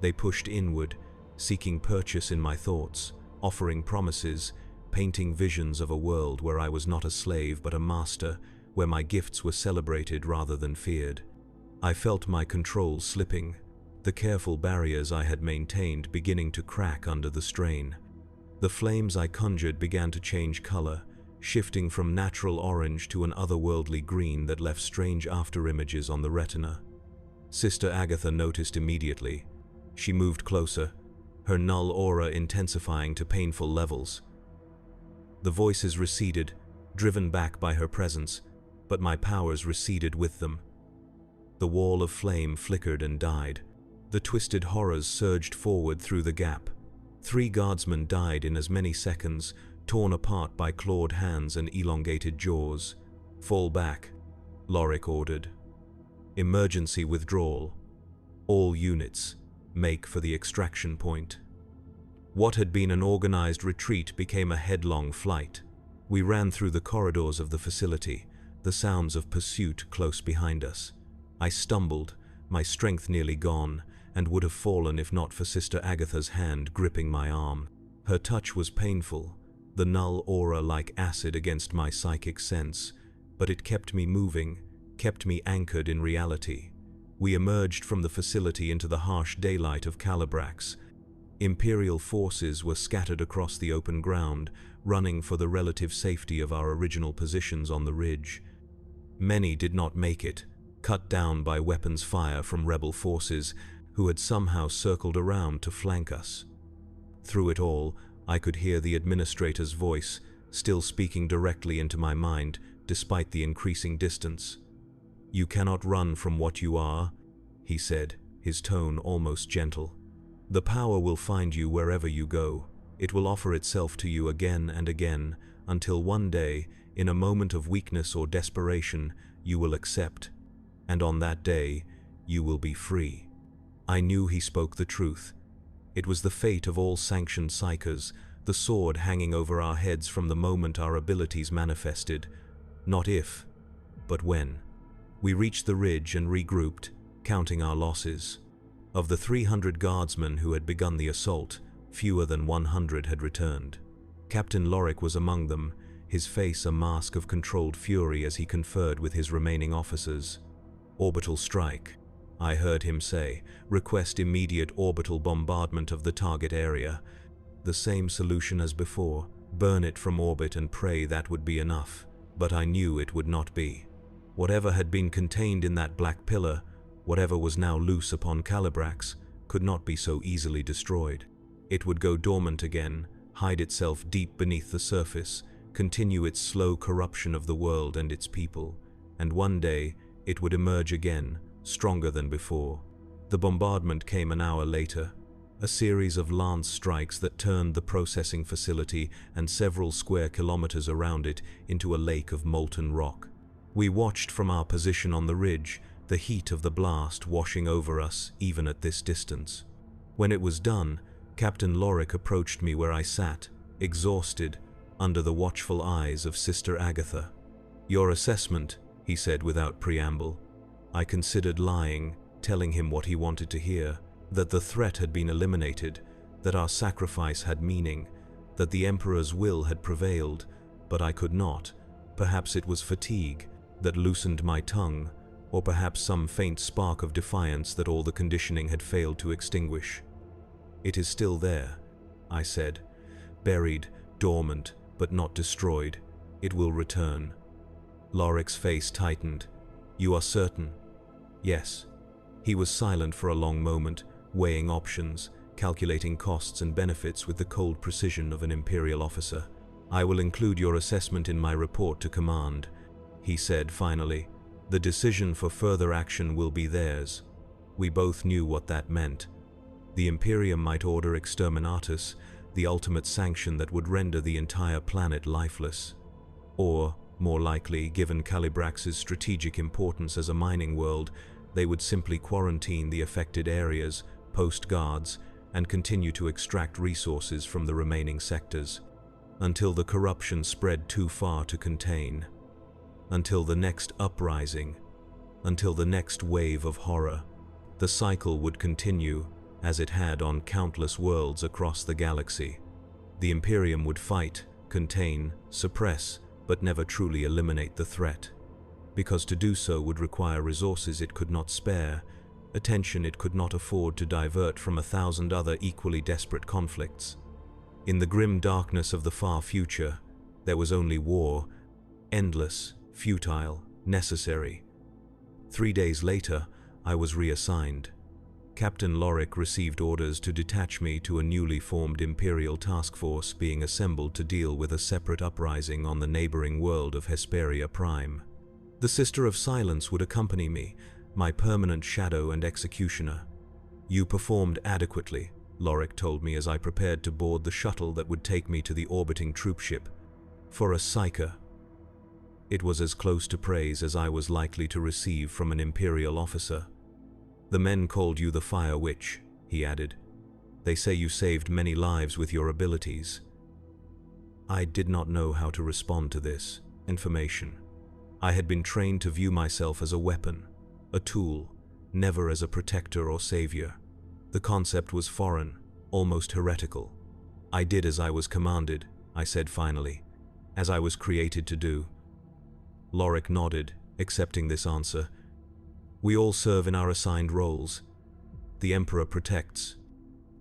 They pushed inward, seeking purchase in my thoughts, offering promises, painting visions of a world where I was not a slave but a master, where my gifts were celebrated rather than feared. I felt my control slipping, the careful barriers I had maintained beginning to crack under the strain. The flames I conjured began to change color, shifting from natural orange to an otherworldly green that left strange afterimages on the retina. Sister Agatha noticed immediately. She moved closer, her null aura intensifying to painful levels. The voices receded, driven back by her presence, but my powers receded with them. The wall of flame flickered and died. The twisted horrors surged forward through the gap. 3 guardsmen died in as many seconds, torn apart by clawed hands and elongated jaws. "Fall back," Lorik ordered. "Emergency withdrawal. All units, make for the extraction point." What had been an organized retreat became a headlong flight. We ran through the corridors of the facility, the sounds of pursuit close behind us. I stumbled, my strength nearly gone, and would have fallen if not for Sister Agatha's hand gripping my arm. Her touch was painful, the null aura like acid against my psychic sense, but it kept me moving, kept me anchored in reality. We emerged from the facility into the harsh daylight of Calibrax. Imperial forces were scattered across the open ground, running for the relative safety of our original positions on the ridge. Many did not make it, cut down by weapons fire from rebel forces who had somehow circled around to flank us. Through it all, I could hear the administrator's voice, still speaking directly into my mind despite the increasing distance. "You cannot run from what you are," he said, his tone almost gentle. "The power will find you wherever you go. It will offer itself to you again and again, until one day, in a moment of weakness or desperation, you will accept. And on that day, you will be free." I knew he spoke the truth. It was the fate of all sanctioned psychers, the sword hanging over our heads from the moment our abilities manifested. Not if, but when. We reached the ridge and regrouped, counting our losses. Of the 300 guardsmen who had begun the assault, fewer than 100 had returned. Captain Lorik was among them, his face a mask of controlled fury as he conferred with his remaining officers. "Orbital strike," I heard him say. "Request immediate orbital bombardment of the target area. The same solution as before. Burn it from orbit and pray that would be enough." But I knew it would not be. Whatever had been contained in that black pillar, whatever was now loose upon Calibrax, could not be so easily destroyed. It would go dormant again, hide itself deep beneath the surface, continue its slow corruption of the world and its people, and one day it would emerge again, stronger than before. The bombardment came an hour later, a series of lance strikes that turned the processing facility and several square kilometers around it into a lake of molten rock. We watched from our position on the ridge, the heat of the blast washing over us even at this distance. When it was done, Captain Lorik approached me where I sat, exhausted, under the watchful eyes of Sister Agatha. "Your assessment," he said without preamble. I considered lying, telling him what he wanted to hear, that the threat had been eliminated, that our sacrifice had meaning, that the Emperor's will had prevailed, but I could not. Perhaps it was fatigue that loosened my tongue, or perhaps some faint spark of defiance that all the conditioning had failed to extinguish. "It is still there," I said, "buried, dormant, but not destroyed. It will return." Lorik's face tightened. "You are certain?" "Yes." He was silent for a long moment, weighing options, calculating costs and benefits with the cold precision of an Imperial officer. "I will include your assessment in my report to command," he said finally. "The decision for further action will be theirs." We both knew what that meant. The Imperium might order exterminatus, the ultimate sanction that would render the entire planet lifeless. Or, more likely, given Calibrax's strategic importance as a mining world, they would simply quarantine the affected areas, post guards, and continue to extract resources from the remaining sectors, until the corruption spread too far to contain, until the next uprising, until the next wave of horror. The cycle would continue, as it had on countless worlds across the galaxy. The Imperium would fight, contain, suppress, but never truly eliminate the threat, because to do so would require resources it could not spare, attention it could not afford to divert from 1,000 other equally desperate conflicts. In the grim darkness of the far future, there was only war, endless, futile, necessary. 3 days later, I was reassigned. Captain Lorik received orders to detach me to a newly formed Imperial task force being assembled to deal with a separate uprising on the neighboring world of Hesperia Prime. The Sister of Silence would accompany me, my permanent shadow and executioner. "You performed adequately," Lorik told me as I prepared to board the shuttle that would take me to the orbiting troopship. "For a Psyker." It was as close to praise as I was likely to receive from an Imperial officer. "The men called you the Fire Witch," he added. "They say you saved many lives with your abilities." I did not know how to respond to this information. I had been trained to view myself as a weapon, a tool, never as a protector or savior. The concept was foreign, almost heretical. "I did as I was commanded," I said finally, "as I was created to do." Lorik nodded, accepting this answer. "We all serve in our assigned roles. The Emperor protects."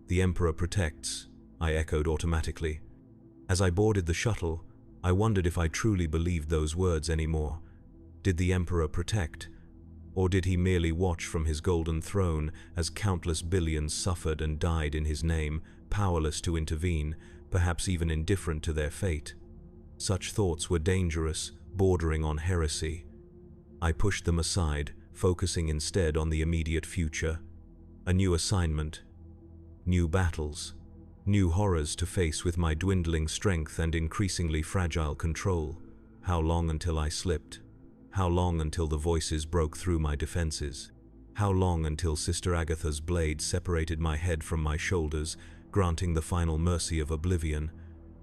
"The Emperor protects," I echoed automatically. As I boarded the shuttle, I wondered if I truly believed those words anymore. Did the Emperor protect? Or did he merely watch from his golden throne as countless billions suffered and died in his name, powerless to intervene, perhaps even indifferent to their fate? Such thoughts were dangerous, bordering on heresy. I pushed them aside, focusing instead on the immediate future. A new assignment, new battles, new horrors to face with my dwindling strength and increasingly fragile control. How long until I slipped? How long until the voices broke through my defenses? How long until Sister Agatha's blade separated my head from my shoulders, granting the final mercy of oblivion?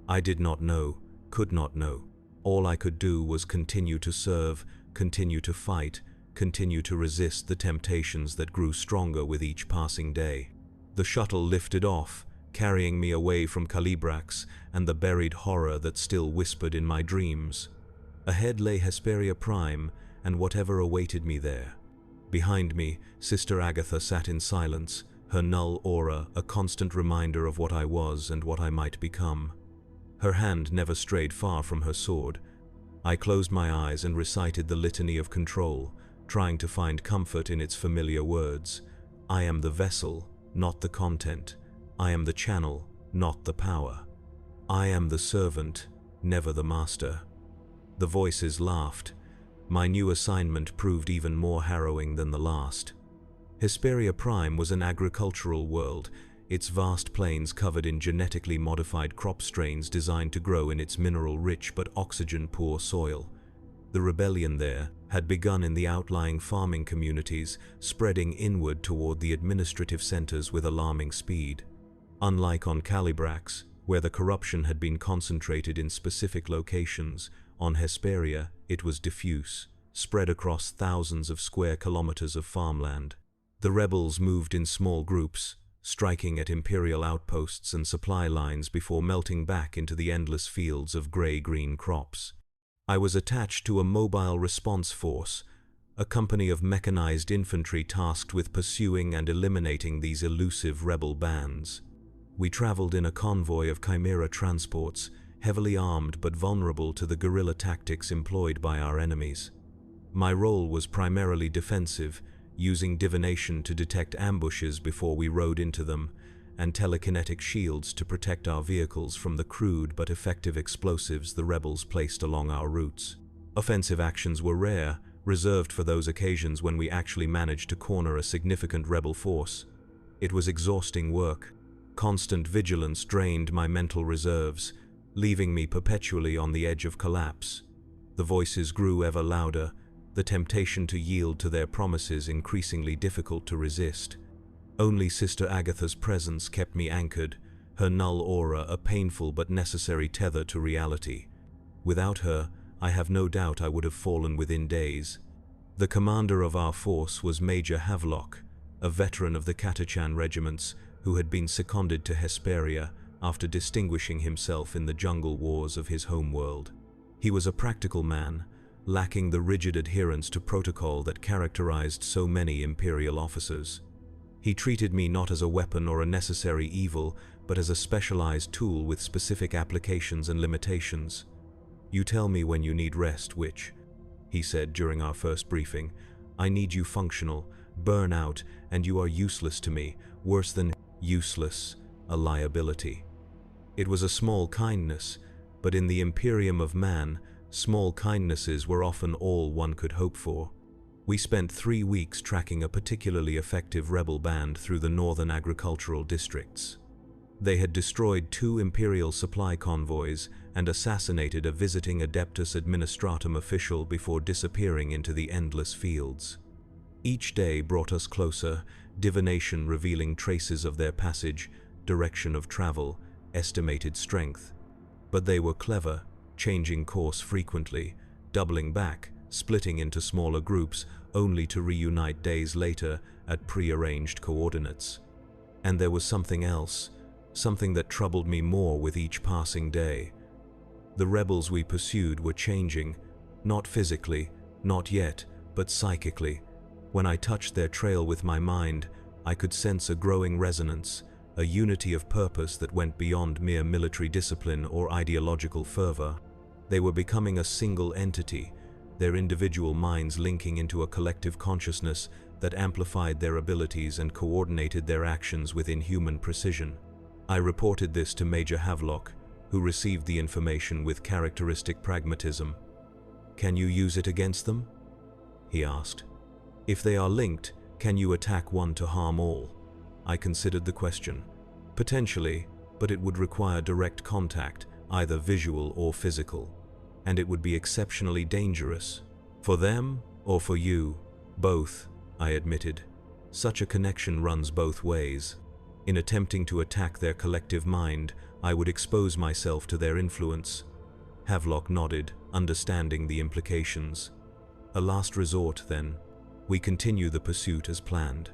I did not know, could not know. All I could do was continue to serve, continue to fight, continue to resist the temptations that grew stronger with each passing day. The shuttle lifted off, carrying me away from Calibrax and the buried horror that still whispered in my dreams. Ahead lay Hesperia Prime and whatever awaited me there. Behind me, Sister Agatha sat in silence, her null aura a constant reminder of what I was and what I might become. Her hand never strayed far from her sword. I closed my eyes and recited the litany of control, trying to find comfort in its familiar words. I am the vessel, not the content. I am the channel, not the power. I am the servant, never the master. The voices laughed. My new assignment proved even more harrowing than the last. Hesperia Prime was an agricultural world, its vast plains covered in genetically modified crop strains designed to grow in its mineral-rich but oxygen-poor soil. The rebellion there had begun in the outlying farming communities, spreading inward toward the administrative centers with alarming speed. Unlike on Calibrax, where the corruption had been concentrated in specific locations. On Hesperia, it was diffuse, spread across thousands of square kilometers of farmland. The rebels moved in small groups, striking at Imperial outposts and supply lines before melting back into the endless fields of gray-green crops. I was attached to a mobile response force, a company of mechanized infantry tasked with pursuing and eliminating these elusive rebel bands. We traveled in a convoy of chimera transports, heavily armed but vulnerable to the guerrilla tactics employed by our enemies. My role was primarily defensive, using divination to detect ambushes before we rode into them, and telekinetic shields to protect our vehicles from the crude but effective explosives the rebels placed along our routes. Offensive actions were rare, reserved for those occasions when we actually managed to corner a significant rebel force. It was exhausting work. Constant vigilance drained my mental reserves, leaving me perpetually on the edge of collapse. The voices grew ever louder, the temptation to yield to their promises increasingly difficult to resist. Only Sister Agatha's presence kept me anchored, her null aura a painful but necessary tether to reality. Without her, I have no doubt I would have fallen within days. The commander of our force was Major Havelock, a veteran of the Catachan regiments who had been seconded to Hesperia after distinguishing himself in the jungle wars of his homeworld. He was a practical man, lacking the rigid adherence to protocol that characterized so many Imperial officers. He treated me not as a weapon or a necessary evil, but as a specialized tool with specific applications and limitations. "You tell me when you need rest, Witch," he said during our first briefing. "I need you functional, burn out, and you are useless to me, worse than useless, a liability." It was a small kindness, but in the Imperium of man, small kindnesses were often all one could hope for. We spent 3 weeks tracking a particularly effective rebel band through the northern agricultural districts. They had destroyed 2 Imperial supply convoys and assassinated a visiting Adeptus Administratum official before disappearing into the endless fields. Each day brought us closer, divination revealing traces of their passage, direction of travel, estimated strength. But they were clever, changing course frequently, doubling back, splitting into smaller groups, only to reunite days later at pre-arranged coordinates. And there was something else, something that troubled me more with each passing day. The rebels we pursued were changing, not physically, not yet, but psychically. When I touched their trail with my mind, I could sense a growing resonance, a unity of purpose that went beyond mere military discipline or ideological fervor. They were becoming a single entity, their individual minds linking into a collective consciousness that amplified their abilities and coordinated their actions with inhuman precision. I reported this to Major Havelock, who received the information with characteristic pragmatism. "Can you use it against them?" he asked. "If they are linked, can you attack one to harm all?" I considered the question. Potentially, but it would require direct contact, either visual or physical. And it would be exceptionally dangerous. "For them, or for you?" "Both," I admitted. "Such a connection runs both ways. In attempting to attack their collective mind, I would expose myself to their influence." Havelock nodded, understanding the implications. "A last resort, then. We continue the pursuit as planned."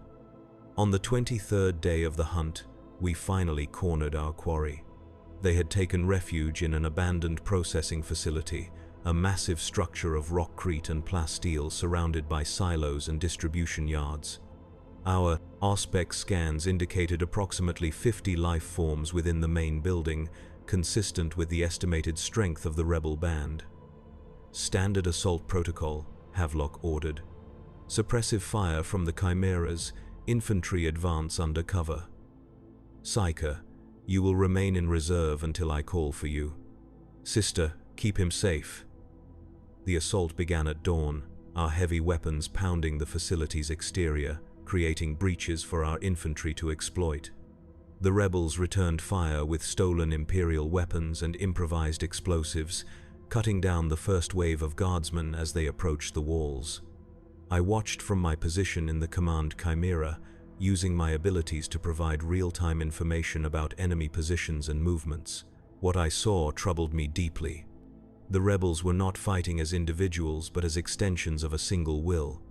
On the 23rd day of the hunt, we finally cornered our quarry. They had taken refuge in an abandoned processing facility, a massive structure of rockcrete and plasteel surrounded by silos and distribution yards. Our Auspex scans indicated approximately 50 life forms within the main building, consistent with the estimated strength of the rebel band. "Standard assault protocol," Havelock ordered. "Suppressive fire from the chimeras, infantry advance under cover. Psyker, you will remain in reserve until I call for you. Sister, keep him safe." The assault began at dawn, our heavy weapons pounding the facility's exterior, creating breaches for our infantry to exploit. The rebels returned fire with stolen Imperial weapons and improvised explosives, cutting down the first wave of guardsmen as they approached the walls. I watched from my position in the command chimera, using my abilities to provide real-time information about enemy positions and movements. What I saw troubled me deeply. The rebels were not fighting as individuals but as extensions of a single will.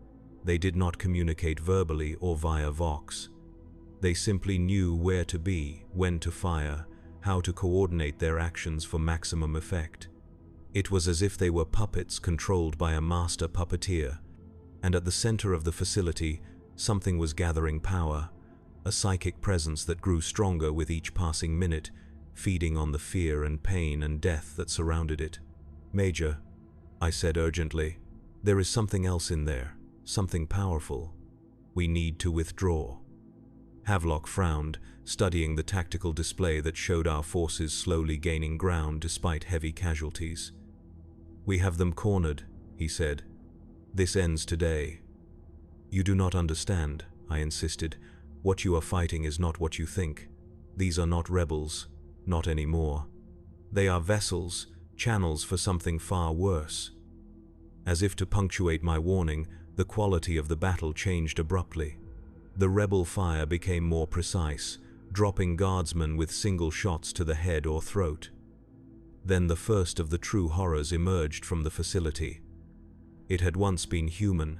They did not communicate verbally or via vox. They simply knew where to be, when to fire, how to coordinate their actions for maximum effect. It was as if they were puppets controlled by a master puppeteer. And at the center of the facility, something was gathering power, a psychic presence that grew stronger with each passing minute, feeding on the fear and pain and death that surrounded it. "Major," I said urgently, "there is something else in there, something powerful. We need to withdraw." Havelock frowned, studying the tactical display that showed our forces slowly gaining ground despite heavy casualties. "We have them cornered," he said. "This ends today." "You do not understand," I insisted. "What you are fighting is not what you think. These are not rebels, not anymore. They are vessels, channels for something far worse." As if to punctuate my warning, the quality of the battle changed abruptly. The rebel fire became more precise, dropping guardsmen with single shots to the head or throat. Then the first of the true horrors emerged from the facility. It had once been human.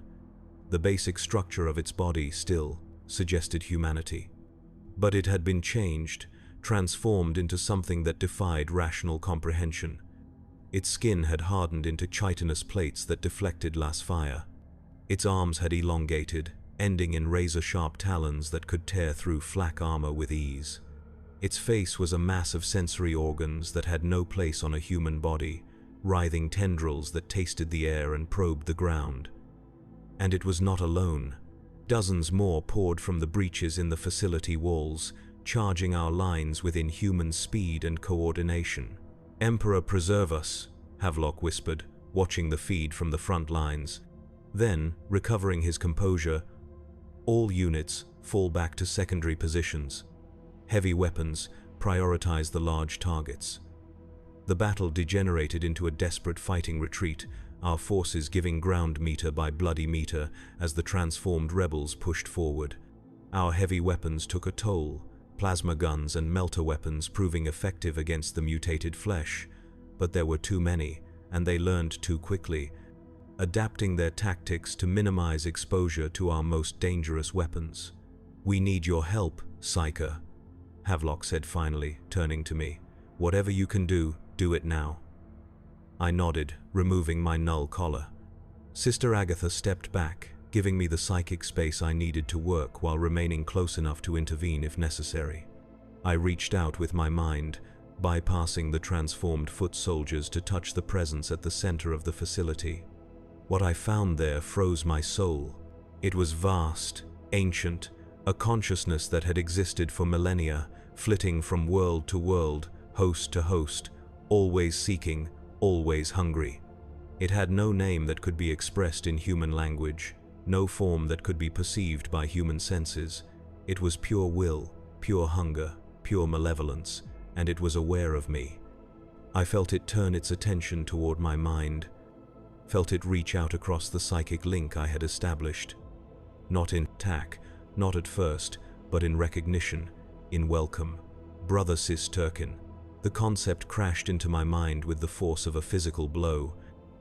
The basic structure of its body still suggested humanity. But it had been changed, transformed into something that defied rational comprehension. Its skin had hardened into chitinous plates that deflected las fire. Its arms had elongated, ending in razor-sharp talons that could tear through flak armor with ease. Its face was a mass of sensory organs that had no place on a human body, writhing tendrils that tasted the air and probed the ground. And it was not alone. Dozens more poured from the breaches in the facility walls, charging our lines with inhuman speed and coordination. "Emperor preserve us," Havelock whispered, watching the feed from the front lines. Then, recovering his composure, "All units fall back to secondary positions. Heavy weapons prioritize the large targets." The battle degenerated into a desperate fighting retreat, our forces giving ground meter by bloody meter as the transformed rebels pushed forward. Our heavy weapons took a toll, plasma guns and melter weapons proving effective against the mutated flesh, but there were too many, and they learned too quickly, adapting their tactics to minimize exposure to our most dangerous weapons. "We need your help, Psyker," Havelock said finally, turning to me. "Whatever you can do, do it now." I nodded, removing my null collar. Sister Agatha stepped back, giving me the psychic space I needed to work while remaining close enough to intervene if necessary. I reached out with my mind, bypassing the transformed foot soldiers to touch the presence at the center of the facility. What I found there froze my soul. It was vast, ancient, a consciousness that had existed for millennia, flitting from world to world, host to host, always seeking, always hungry. It had no name that could be expressed in human language, no form that could be perceived by human senses. It was pure will, pure hunger, pure malevolence, and it was aware of me. I felt it turn its attention toward my mind, felt it reach out across the psychic link I had established. Not in attack, not at first, but in recognition, in welcome. Brother Sis Turkin. The concept crashed into my mind with the force of a physical blow.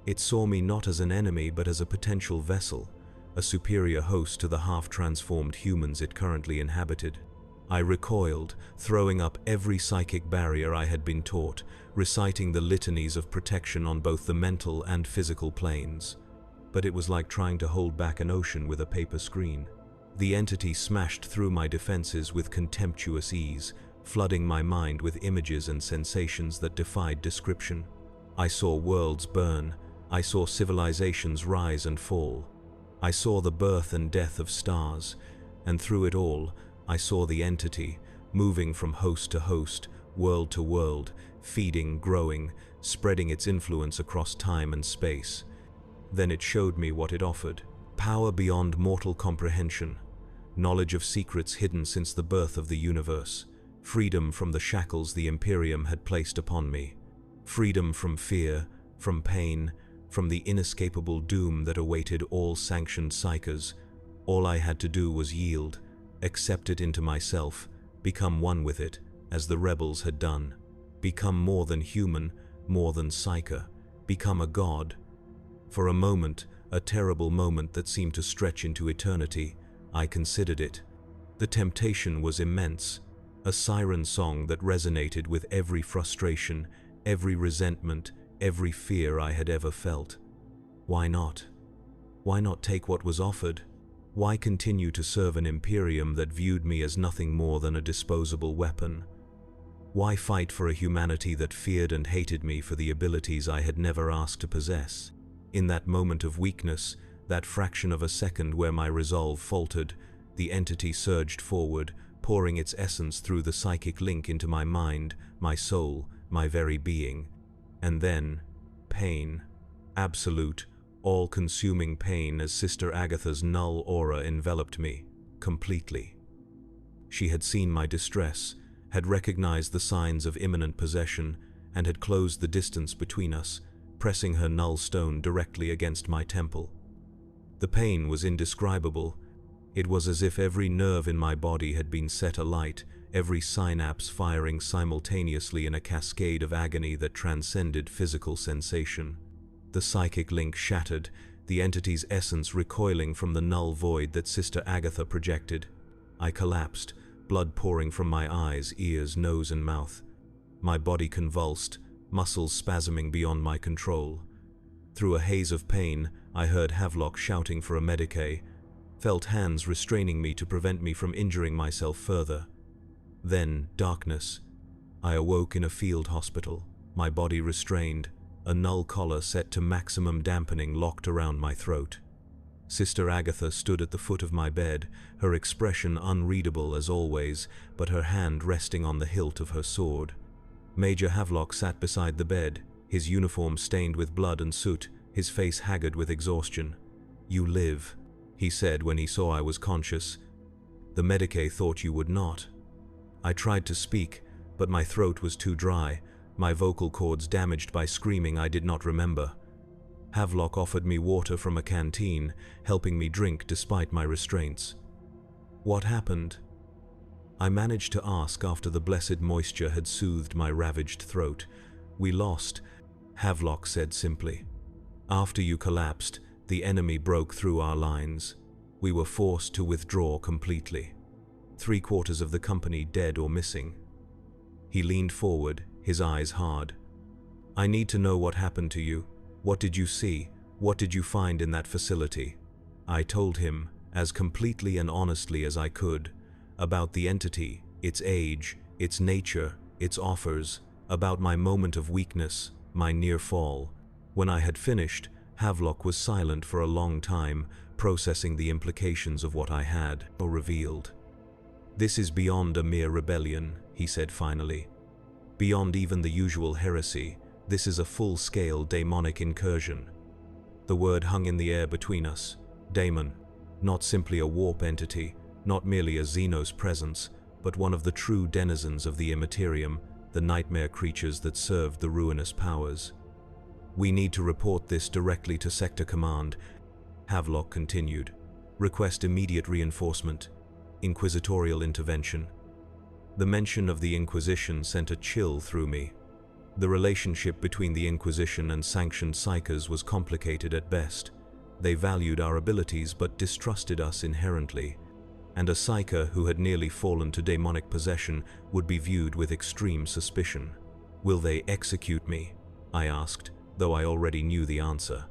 It saw me not as an enemy but as a potential vessel, a superior host to the half-transformed humans it currently inhabited. I recoiled, throwing up every psychic barrier I had been taught, reciting the litanies of protection on both the mental and physical planes. But it was like trying to hold back an ocean with a paper screen. The entity smashed through my defenses with contemptuous ease, flooding my mind with images and sensations that defied description. I saw worlds burn. I saw civilizations rise and fall. I saw the birth and death of stars, and through it all, I saw the entity, moving from host to host, world to world, feeding, growing, spreading its influence across time and space. Then it showed me what it offered: power beyond mortal comprehension, knowledge of secrets hidden since the birth of the universe, freedom from the shackles the Imperium had placed upon me, freedom from fear, from pain, from the inescapable doom that awaited all sanctioned psychers. All I had to do was yield, accept it into myself, become one with it, as the rebels had done. Become more than human, more than psyche, become a god. For a moment, a terrible moment that seemed to stretch into eternity, I considered it. The temptation was immense, a siren song that resonated with every frustration, every resentment, every fear I had ever felt. Why not? Why not take what was offered? Why continue to serve an Imperium that viewed me as nothing more than a disposable weapon? Why fight for a humanity that feared and hated me for the abilities I had never asked to possess? In that moment of weakness, that fraction of a second where my resolve faltered, the entity surged forward, pouring its essence through the psychic link into my mind, my soul, my very being. And then, pain. Absolute, all-consuming pain as Sister Agatha's null aura enveloped me, completely. She had seen my distress, had recognized the signs of imminent possession, and had closed the distance between us, pressing her null stone directly against my temple. The pain was indescribable. It was as if every nerve in my body had been set alight, every synapse firing simultaneously in a cascade of agony that transcended physical sensation. The psychic link shattered, the entity's essence recoiling from the null void that Sister Agatha projected. I collapsed, blood pouring from my eyes, ears, nose, and mouth. My body convulsed, muscles spasming beyond my control. Through a haze of pain, I heard Havelock shouting for a medicae, felt hands restraining me to prevent me from injuring myself further. Then, darkness. I awoke in a field hospital, my body restrained, a null collar set to maximum dampening locked around my throat. Sister Agatha stood at the foot of my bed, her expression unreadable as always, but her hand resting on the hilt of her sword. Major Havelock sat beside the bed, his uniform stained with blood and soot, his face haggard with exhaustion. "You live," he said when he saw I was conscious. "The medicae thought you would not." I tried to speak, but my throat was too dry, my vocal cords damaged by screaming I did not remember. Havelock offered me water from a canteen, helping me drink despite my restraints. "What happened?" I managed to ask after the blessed moisture had soothed my ravaged throat. "We lost," Havelock said simply. "After you collapsed, the enemy broke through our lines. We were forced to withdraw completely. 3/4 of the company dead or missing." He leaned forward, his eyes hard. "I need to know what happened to you. What did you see? What did you find in that facility?" I told him, as completely and honestly as I could, about the entity, its age, its nature, its offers, about my moment of weakness, my near fall. When I had finished, Havelock was silent for a long time, processing the implications of what I had revealed. "This is beyond a mere rebellion," he said finally. "Beyond even the usual heresy, this is a full-scale demonic incursion." The word hung in the air between us. Daemon. Not simply a warp entity, not merely a Xenos presence, but one of the true denizens of the Imperium, the nightmare creatures that served the ruinous powers. "We need to report this directly to Sector Command," Havelock continued. "Request immediate reinforcement. Inquisitorial intervention." The mention of the Inquisition sent a chill through me. The relationship between the Inquisition and sanctioned psychers was complicated at best. They valued our abilities but distrusted us inherently, and a psyker who had nearly fallen to demonic possession would be viewed with extreme suspicion. "Will they execute me?" I asked, though I already knew the answer.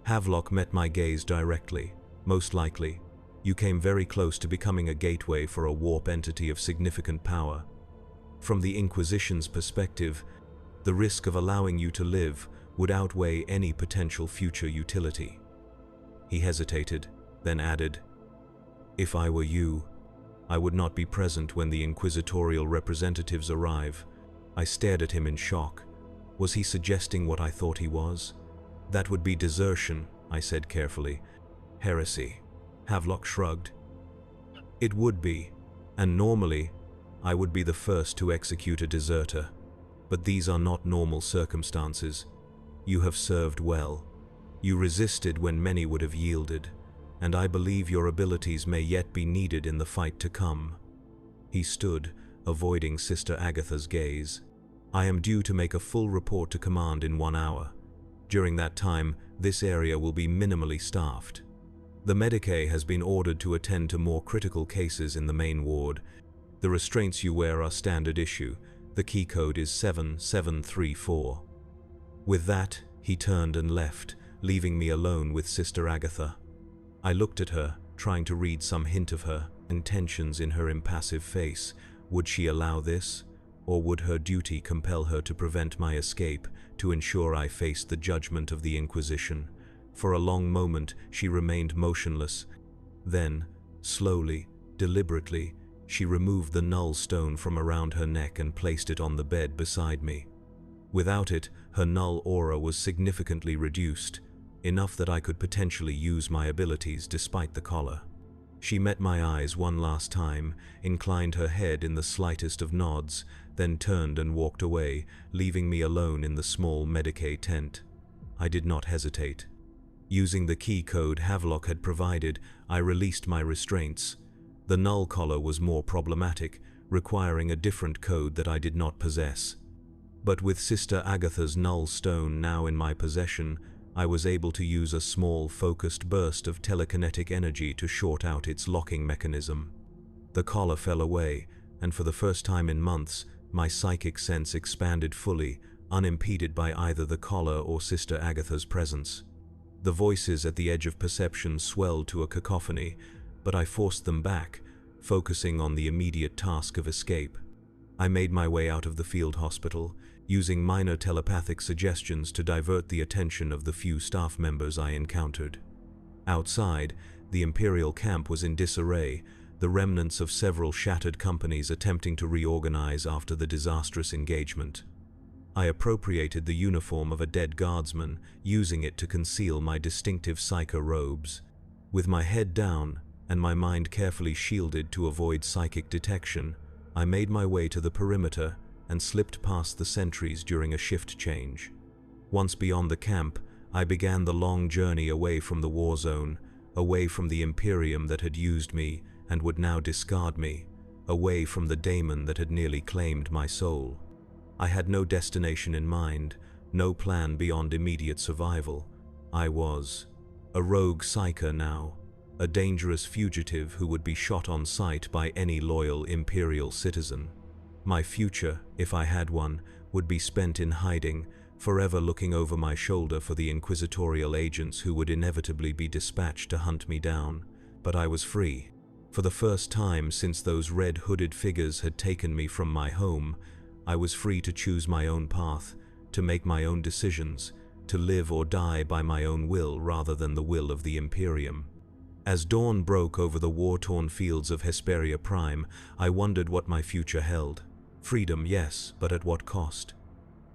Havelock met my gaze directly. "Most likely. You came very close to becoming a gateway for a warp entity of significant power. From the Inquisition's perspective, the risk of allowing you to live would outweigh any potential future utility." He hesitated, then added, "If I were you, I would not be present when the inquisitorial representatives arrive." I stared at him in shock. Was he suggesting what I thought he was? "That would be desertion," I said carefully. "Heresy." Havelock shrugged. "It would be, and normally, I would be the first to execute a deserter. But these are not normal circumstances. You have served well. You resisted when many would have yielded. and I believe your abilities may yet be needed in the fight to come." He stood, avoiding Sister Agatha's gaze. "I am due to make a full report to command in 1 hour. During that time, this area will be minimally staffed. The Medicae has been ordered to attend to more critical cases in the main ward. The restraints you wear are standard issue. The key code is 7734. With that, he turned and left, leaving me alone with Sister Agatha. I looked at her, trying to read some hint of her intentions in her impassive face. Would she allow this? Or would her duty compel her to prevent my escape, to ensure I faced the judgment of the Inquisition? For a long moment, she remained motionless. Then, slowly, deliberately, she removed the null stone from around her neck and placed it on the bed beside me. Without it, her null aura was significantly reduced, enough that I could potentially use my abilities despite the collar. She met my eyes one last time, inclined her head in the slightest of nods, then turned and walked away, leaving me alone in the small Medicae tent. I did not hesitate. Using the key code Havelock had provided, I released my restraints. The null collar was more problematic, requiring a different code that I did not possess. But with Sister Agatha's null stone now in my possession, I was able to use a small, focused burst of telekinetic energy to short out its locking mechanism. The collar fell away, and for the first time in months, my psychic sense expanded fully, unimpeded by either the collar or Sister Agatha's presence. The voices at the edge of perception swelled to a cacophony, but I forced them back, focusing on the immediate task of escape. I made my way out of the field hospital, using minor telepathic suggestions to divert the attention of the few staff members I encountered. Outside, the Imperial camp was in disarray, the remnants of several shattered companies attempting to reorganize after the disastrous engagement. I appropriated the uniform of a dead guardsman, using it to conceal my distinctive psycho robes. With my head down, and my mind carefully shielded to avoid psychic detection, I made my way to the perimeter and slipped past the sentries during a shift change. Once beyond the camp, I began the long journey away from the war zone, away from the Imperium that had used me and would now discard me, away from the daemon that had nearly claimed my soul. I had no destination in mind, no plan beyond immediate survival. I was a rogue psyker now, a dangerous fugitive who would be shot on sight by any loyal Imperial citizen. My future, if I had one, would be spent in hiding, forever looking over my shoulder for the inquisitorial agents who would inevitably be dispatched to hunt me down. But I was free. For the first time since those red-hooded figures had taken me from my home, I was free to choose my own path, to make my own decisions, to live or die by my own will rather than the will of the Imperium. As dawn broke over the war-torn fields of Hesperia Prime, I wondered what my future held. Freedom, yes, but at what cost?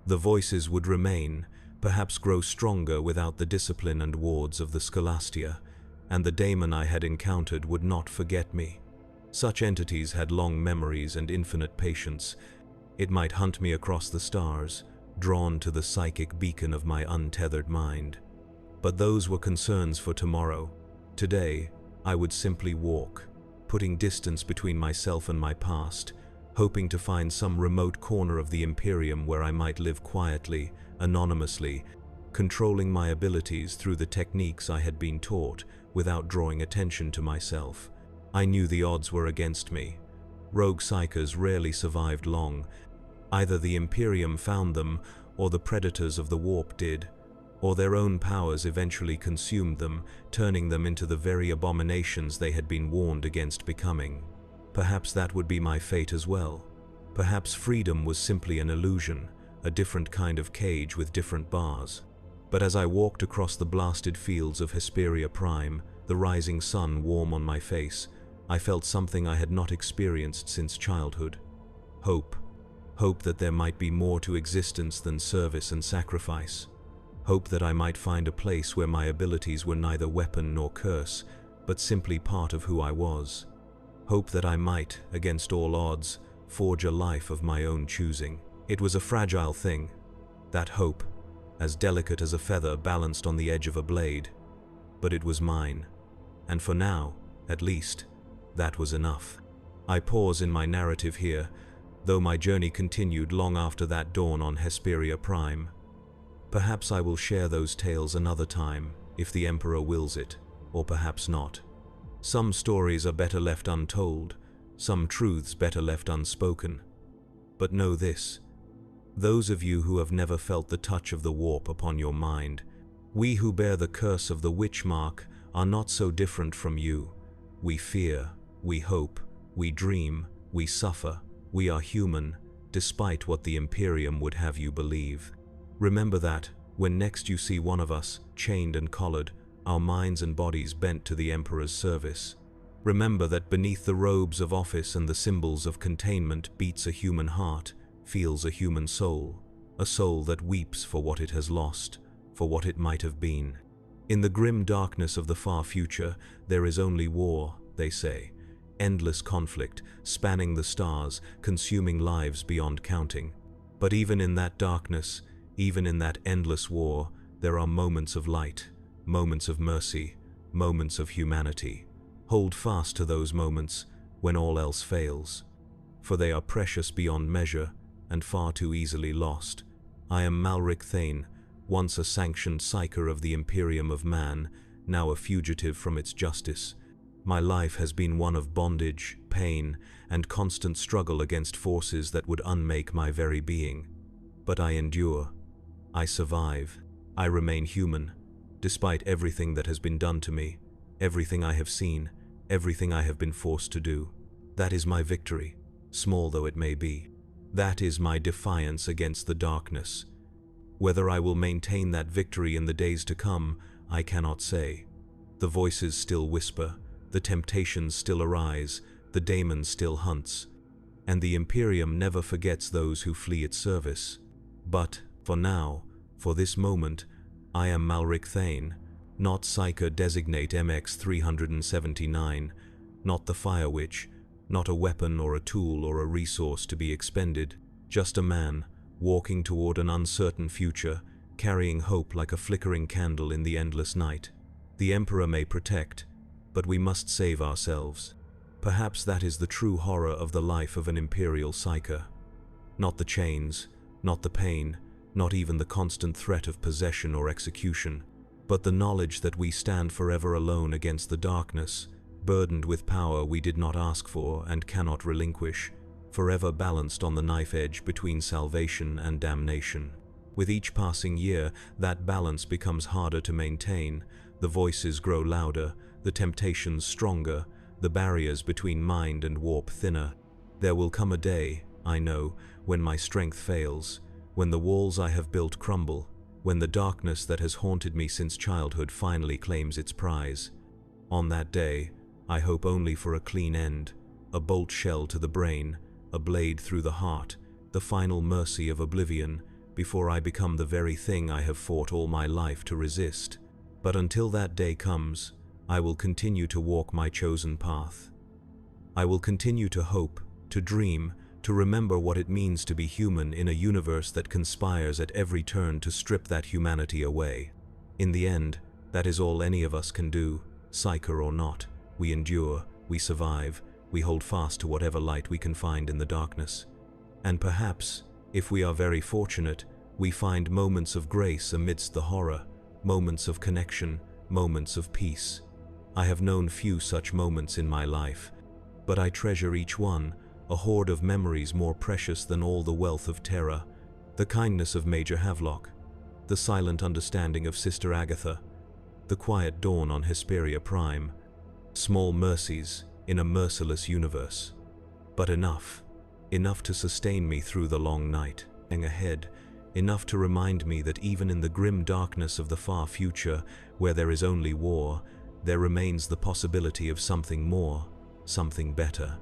The voices would remain, perhaps grow stronger without the discipline and wards of the Scholastia, and the daemon I had encountered would not forget me. Such entities had long memories and infinite patience. It might hunt me across the stars, drawn to the psychic beacon of my untethered mind. But those were concerns for tomorrow. Today, I would simply walk, putting distance between myself and my past, hoping to find some remote corner of the Imperium where I might live quietly, anonymously, controlling my abilities through the techniques I had been taught without drawing attention to myself. I knew the odds were against me. Rogue psychers rarely survived long. Either the Imperium found them, or the predators of the warp did, or their own powers eventually consumed them, turning them into the very abominations they had been warned against becoming. Perhaps that would be my fate as well. Perhaps freedom was simply an illusion, a different kind of cage with different bars. But as I walked across the blasted fields of Hesperia Prime, the rising sun warm on my face, I felt something I had not experienced since childhood. Hope. Hope that there might be more to existence than service and sacrifice. Hope that I might find a place where my abilities were neither weapon nor curse, but simply part of who I was. Hope that I might, against all odds, forge a life of my own choosing. It was a fragile thing, that hope, as delicate as a feather balanced on the edge of a blade. But it was mine. And for now, at least, that was enough. I pause in my narrative here, though my journey continued long after that dawn on Hesperia Prime. Perhaps I will share those tales another time, if the Emperor wills it, or perhaps not. Some stories are better left untold, some truths better left unspoken. But know this, those of you who have never felt the touch of the warp upon your mind, we who bear the curse of the witch mark are not so different from you. We fear, we hope, we dream, we suffer, we are human, despite what the Imperium would have you believe. Remember that, when next you see one of us, chained and collared, our minds and bodies bent to the Emperor's service. Remember that beneath the robes of office and the symbols of containment beats a human heart, feels a human soul, a soul that weeps for what it has lost, for what it might have been. In the grim darkness of the far future, there is only war, they say. Endless conflict, spanning the stars, consuming lives beyond counting. But even in that darkness, even in that endless war, there are moments of light, moments of mercy, moments of humanity. Hold fast to those moments when all else fails, for they are precious beyond measure and far too easily lost. I am Malric Thane, once a sanctioned psyker of the Imperium of Man, now a fugitive from its justice. My life has been one of bondage, pain, and constant struggle against forces that would unmake my very being. But I endure. I survive. I remain human, despite everything that has been done to me, everything I have seen, everything I have been forced to do. That is my victory, small though it may be. That is my defiance against the darkness. Whether I will maintain that victory in the days to come, I cannot say. The voices still whisper, the temptations still arise, the daemon still hunts, and the Imperium never forgets those who flee its service. But, for now, for this moment, I am Malric Thane, not Psyker designate MX-379, not the Fire Witch, not a weapon or a tool or a resource to be expended, just a man, walking toward an uncertain future, carrying hope like a flickering candle in the endless night. The Emperor may protect, but we must save ourselves. Perhaps that is the true horror of the life of an Imperial Psyker. Not the chains, not the pain, not even the constant threat of possession or execution, but the knowledge that we stand forever alone against the darkness, burdened with power we did not ask for and cannot relinquish, forever balanced on the knife edge between salvation and damnation. With each passing year, that balance becomes harder to maintain, the voices grow louder, the temptations stronger, the barriers between mind and warp thinner. There will come a day, I know, when my strength fails, when the walls I have built crumble, when the darkness that has haunted me since childhood finally claims its prize. On that day, I hope only for a clean end, a bolt shell to the brain, a blade through the heart, the final mercy of oblivion, before I become the very thing I have fought all my life to resist. But until that day comes, I will continue to walk my chosen path. I will continue to hope, to dream, to remember what it means to be human in a universe that conspires at every turn to strip that humanity away. In the end, that is all any of us can do, Psyker or not. We endure, we survive, we hold fast to whatever light we can find in the darkness. And perhaps, if we are very fortunate, we find moments of grace amidst the horror, moments of connection, moments of peace. I have known few such moments in my life, but I treasure each one, a hoard of memories more precious than all the wealth of terror, the kindness of Major Havelock, the silent understanding of Sister Agatha, the quiet dawn on Hesperia Prime, small mercies in a merciless universe. But enough to sustain me through the long night, and ahead, enough to remind me that even in the grim darkness of the far future, where there is only war, there remains the possibility of something more, something better.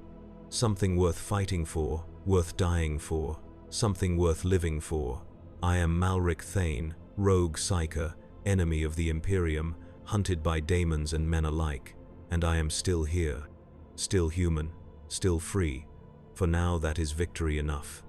Something worth fighting for, worth dying for, something worth living for. I am Malric Thane, rogue psyker, enemy of the Imperium, hunted by daemons and men alike, and I am still here, still human, still free. For now that is victory enough.